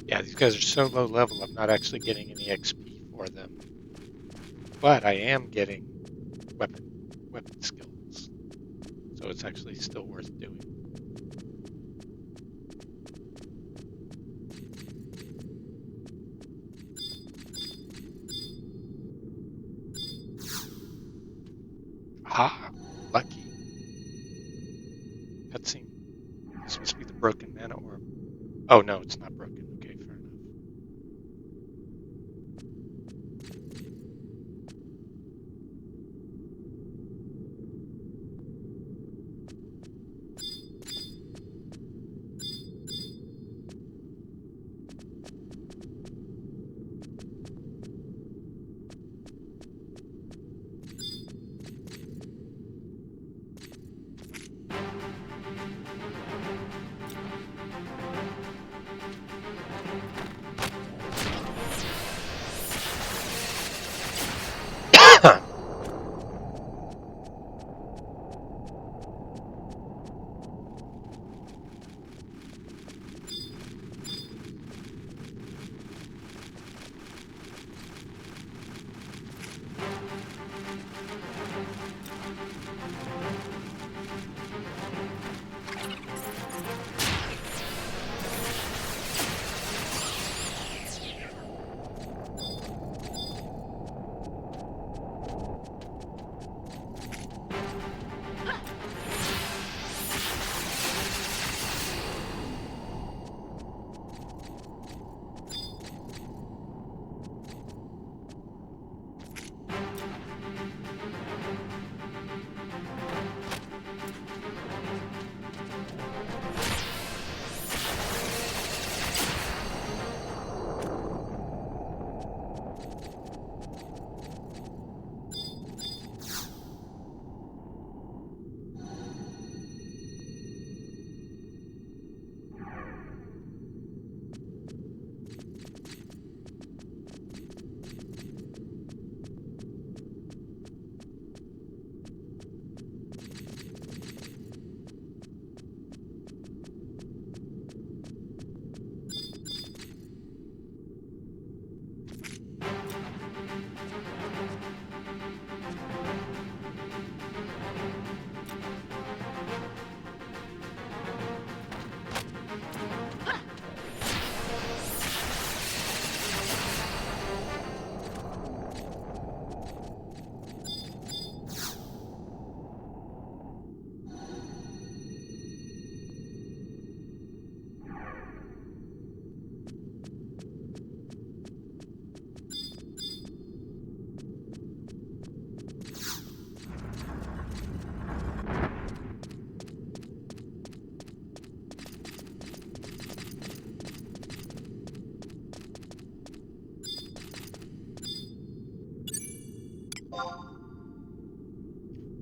Yeah, these guys are so low level, I'm not actually getting any XP for them. But I am getting weapon skills. So it's actually still worth doing. Ah, lucky. Cutscene. This must be the broken mana orb. Oh no, it's not broken. Okay, fair enough.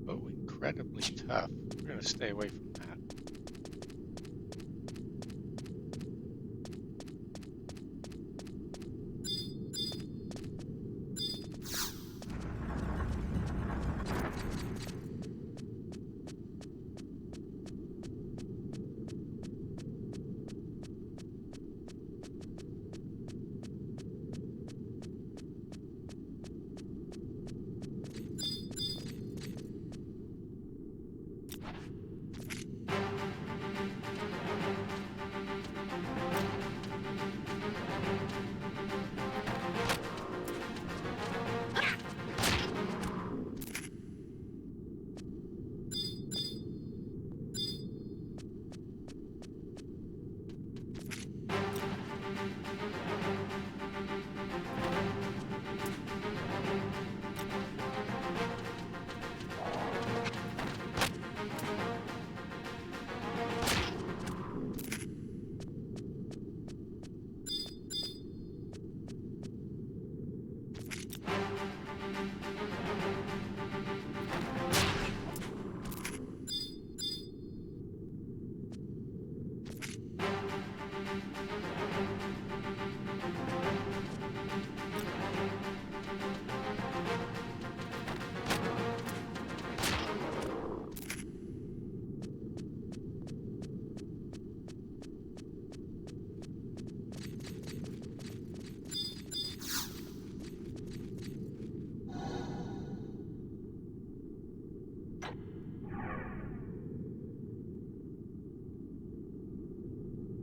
Oh, incredibly tough. We're going to stay away from that.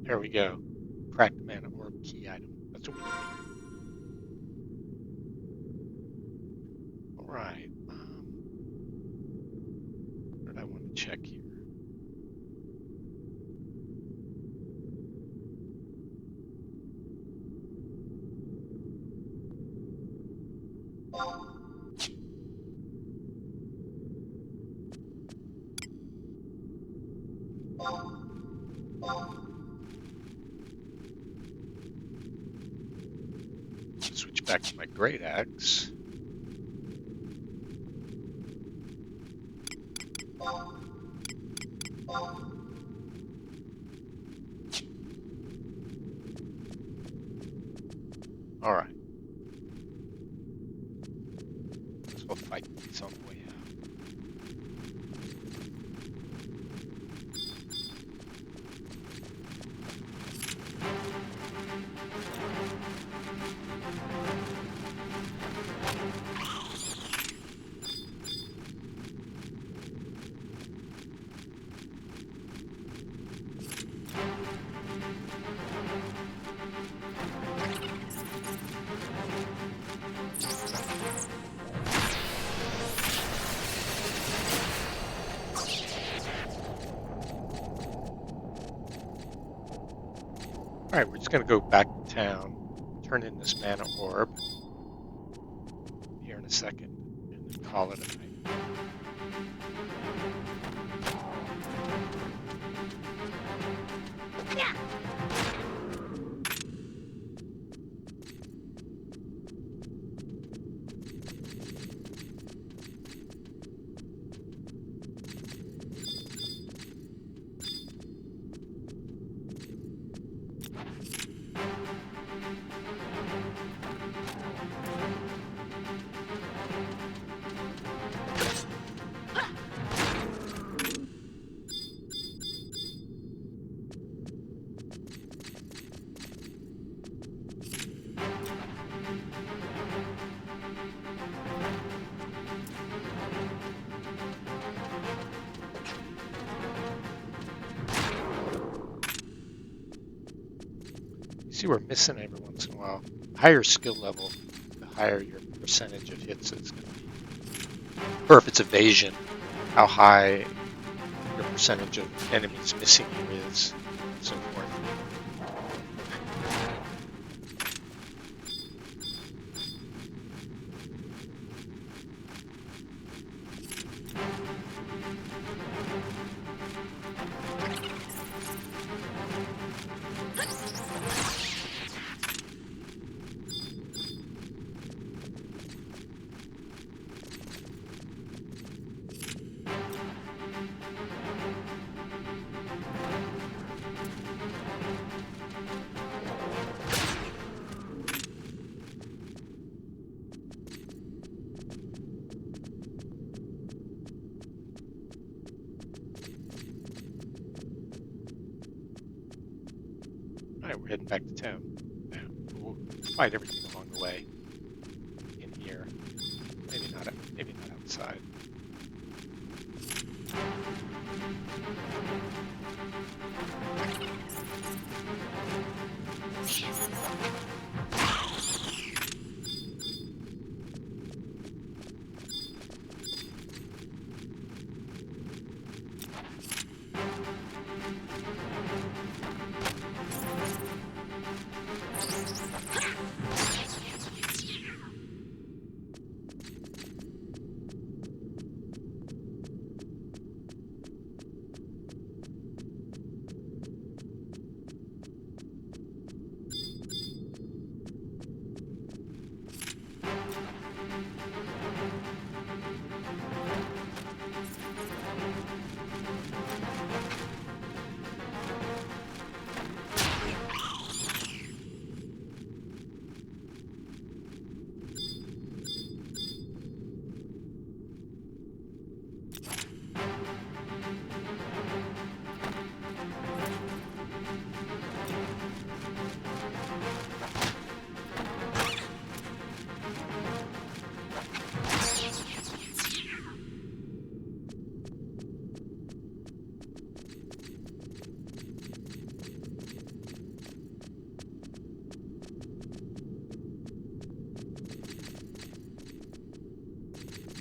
There we go. Cracked mana orb key item. That's what we need. All right. What did I want to check here? Switch back to my great axe. All right. Let's go fight these on the way out. All right, we're just going to go back to town, turn in this mana orb here in a second, and then call it a night. See, we're missing every once in a while. Higher skill level, the higher your percentage of hits it's going to be. Or if it's evasion, how high your percentage of enemies missing you is, and so forth. Alright, we're heading back to town. Yeah, we'll fight everything along the way. In here. Maybe not outside.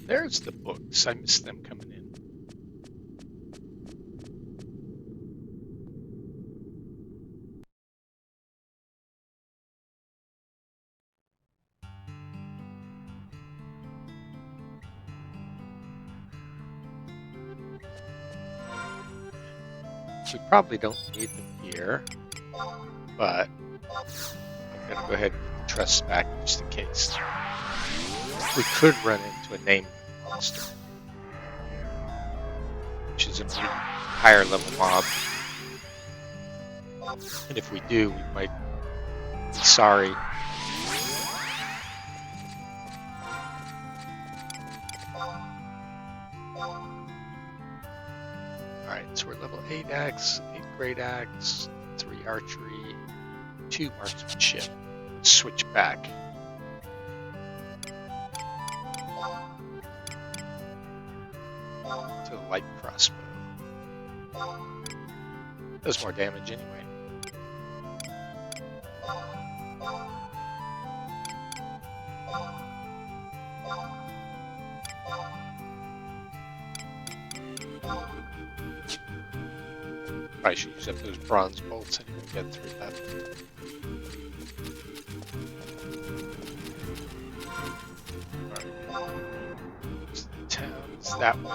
There's the books. I missed them coming in. We probably don't need them here, but I'm going to go ahead and put the trusts back just in case. We could run into a named monster, which is a higher level mob. And if we do, we might be sorry. Alright, so we're level 8 axe, 8 great axe, 3 archery, 2 marksmanship. Let's switch back. To the light crossbow. Does more damage anyway. Probably should use up those bronze bolts and even get through that. Alright. Town's that way.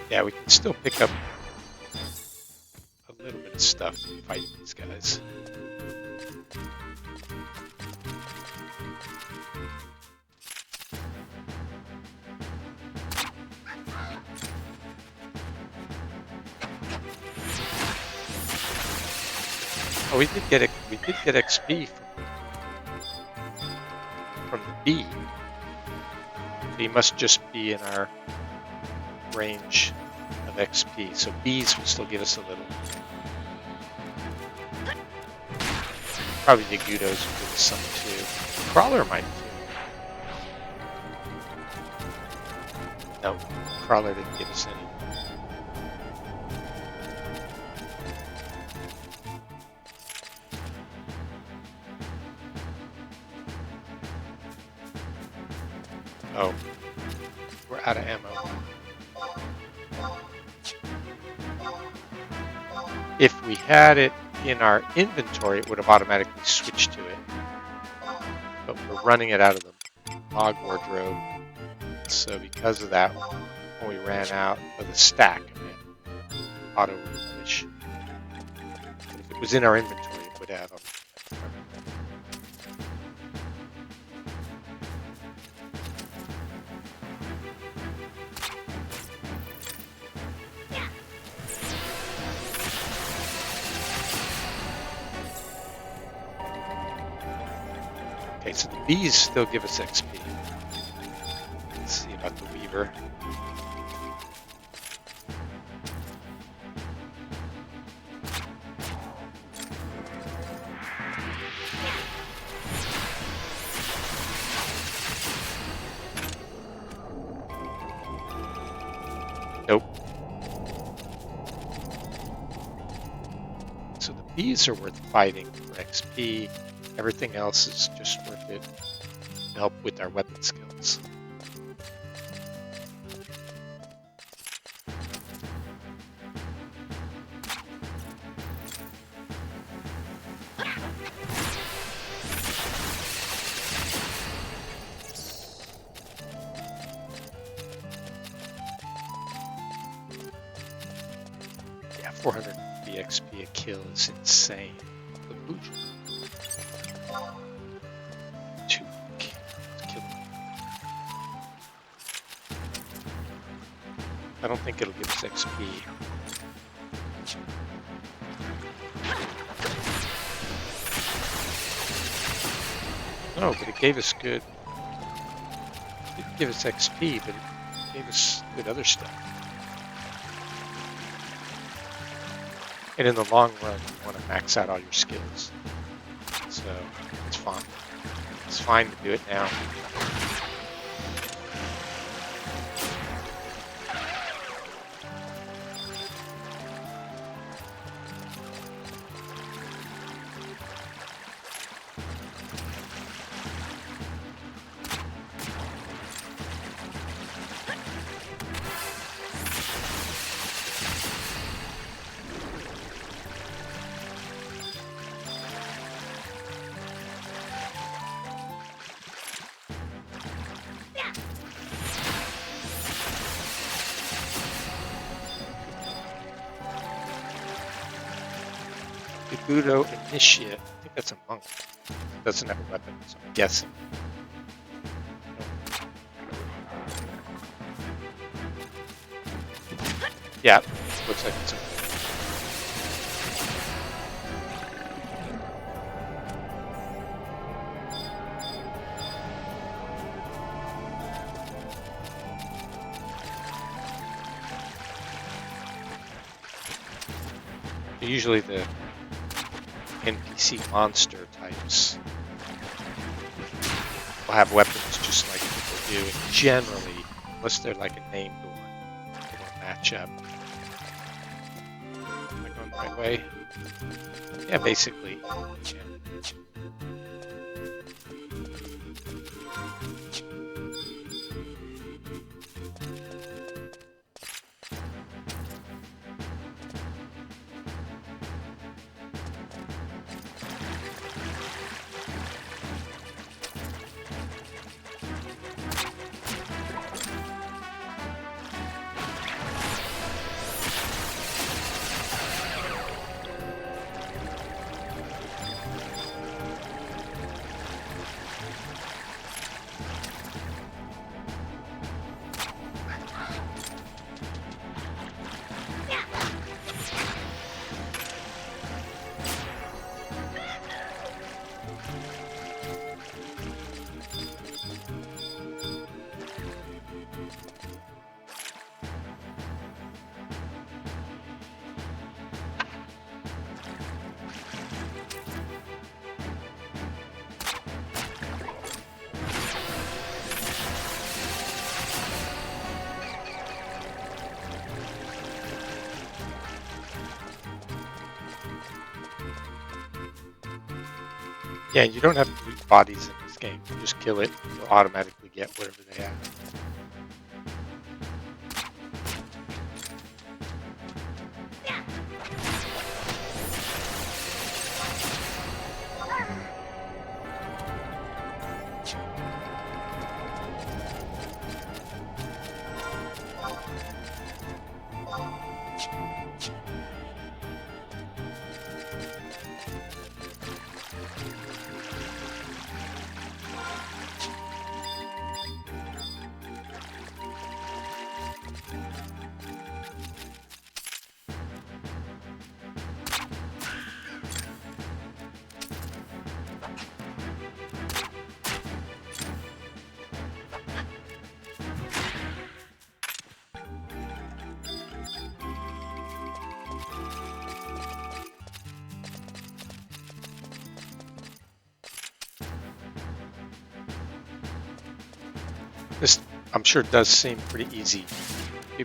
Yeah, we can still pick up a little bit of stuff and fight these guys. Oh, we did get XP from the bee. He must just be in our range of XP, so bees will still give us a little. Probably the Gudos will give us some too. Crawler might too. No, Crawler didn't give us any. Oh, we're out of ammo. If we had it in our inventory, it would have automatically switched to it. But we're running it out of the log wardrobe. So because of that, when we ran out of the stack, it auto replenish. If it was in our inventory, it would have them. Okay, so the bees still give us XP. Let's see about the weaver. Nope. So the bees are worth fighting for XP. Everything else is just worth it to help with our weapon skills. Yeah, 450 XP a kill is insane. The boots. 2 kill. I don't think it'll give us XP. No, but it gave us good. It didn't give us XP, but it gave us good other stuff. And in the long run, you want to max out all your skills. So it's fine. It's fine to do it now. Budo Initiate. I think that's a monk. It doesn't have a weapon, so I'm guessing. Yeah, looks like it's a usually the NPC monster types will have weapons just like people do, and generally, unless they're like a named one, they don't match up. Am I going the right way? Yeah, basically. Yeah. Yeah, you don't have to loot bodies in this game. You just kill it, you'll automatically get whatever they have. This, I'm sure, does seem pretty easy,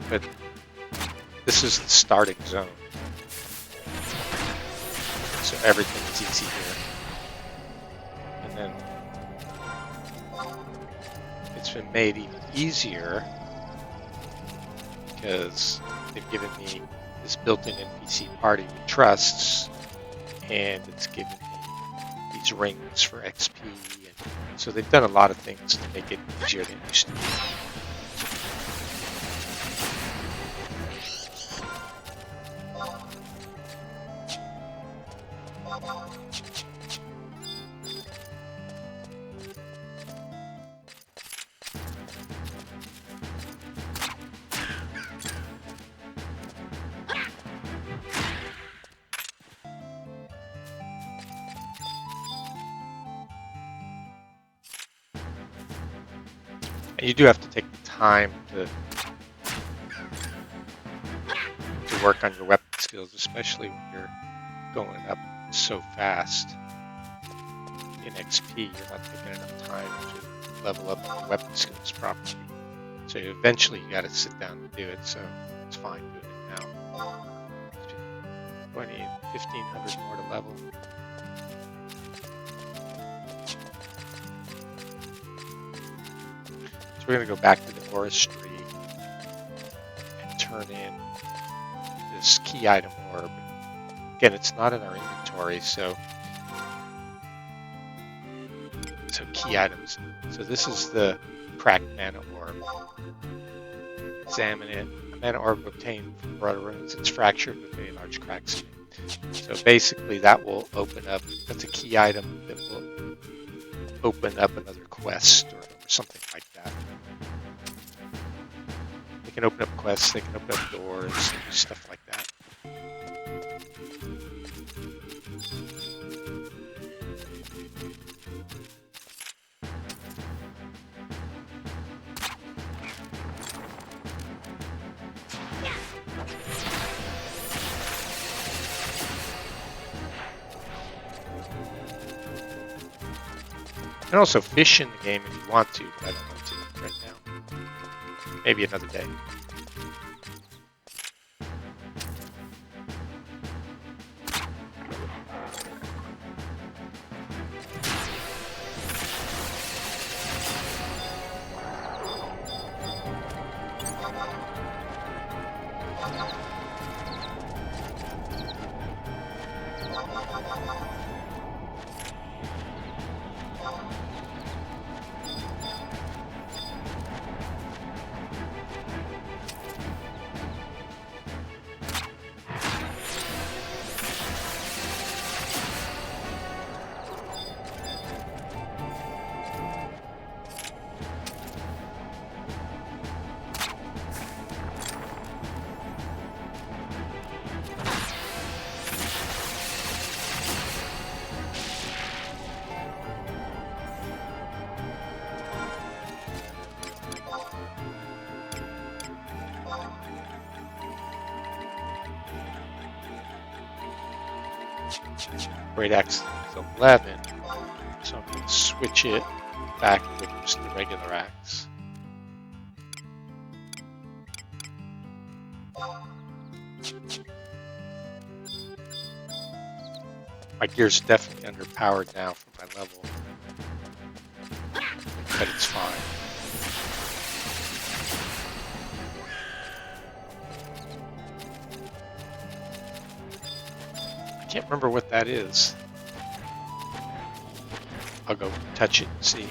but this is the starting zone. So everything is easy here. And then it's been made even easier because they've given me this built-in NPC party with trusts, and it's given me these rings for XP. And so they've done a lot of things to make it easier than it used to be. And you do have to take the time to work on your weapon skills, especially when you're going up so fast in XP. You're not taking enough time to level up your weapon skills properly. So eventually you got to sit down and do it, so it's fine doing it now. 1,500 more to level. So we're going to go back to the forestry and turn in this key item orb. Again, it's not in our inventory, so key items. So this is the cracked mana orb. Examine it. A mana orb obtained from Horutoto Ruins. It's fractured with very large cracks in it. So basically that will open up, that's a key item that will open up another quest or something like that. They can open up quests, they can open up doors, stuff like that. You can also fish in the game if you want to, but I don't want to right now. Maybe another day. Great Axe is 11, so I'm going to switch it back with just the regular axe. My gear's definitely underpowered now for my level, but it's fine. I can't remember what that is. I'll go touch it and see.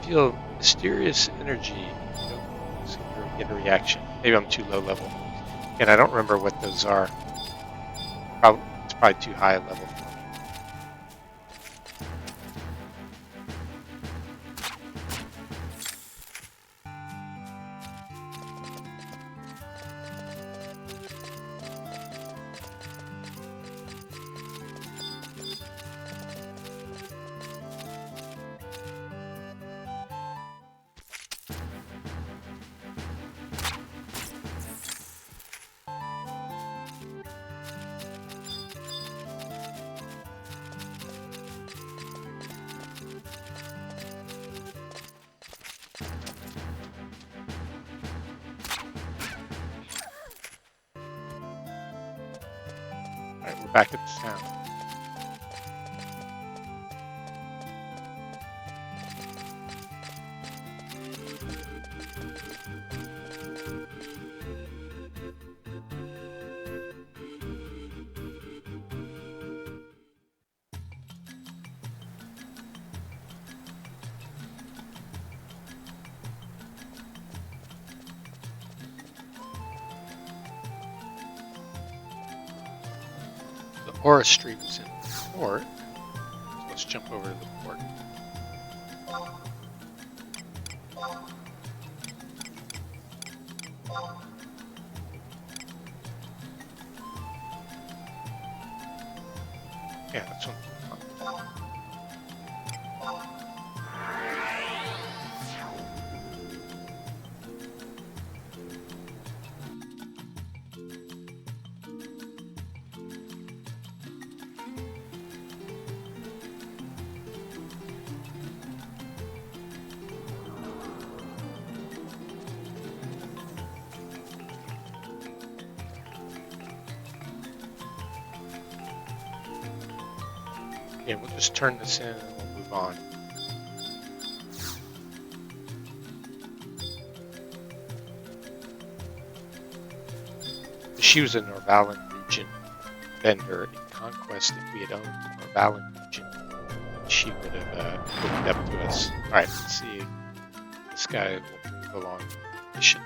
Feel mysterious energy. So you get a reaction. Maybe I'm too low level. And I don't remember what those are. It's probably too high a level for me. We're back at the town. The Aura Street was in the port. So let's jump over to the port. Yeah, that's one. Yeah, we'll just turn this in and we'll move on. She was a Norvalan region vendor in Conquest. If we had owned the Norvalan region, she would have hooked up to us. Alright, let's see if this guy will move along the mission.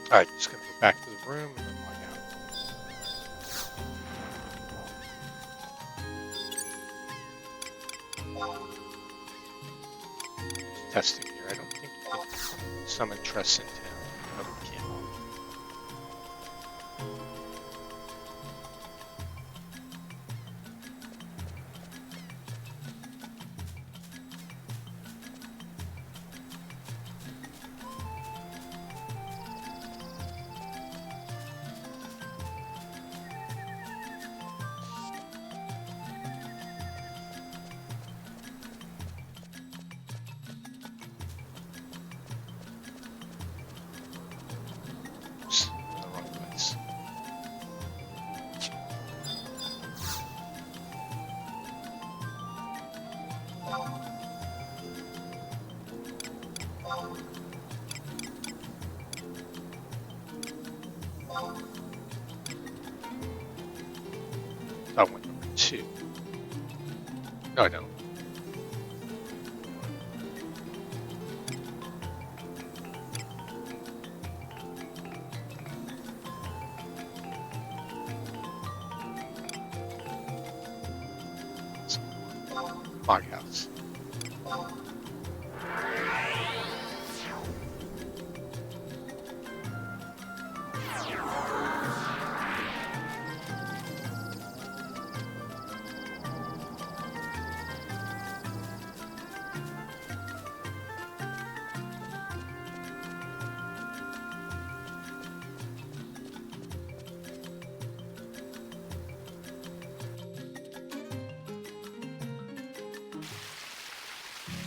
All right, just gonna go back to the room and then log out. Just testing here. I don't think you can summon trusts in town. No, we can't. Oops, in the wrong place. I went number 2. No, I don't. Log house.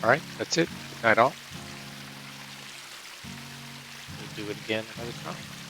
All right, that's it. Good night all. We'll do it again another time.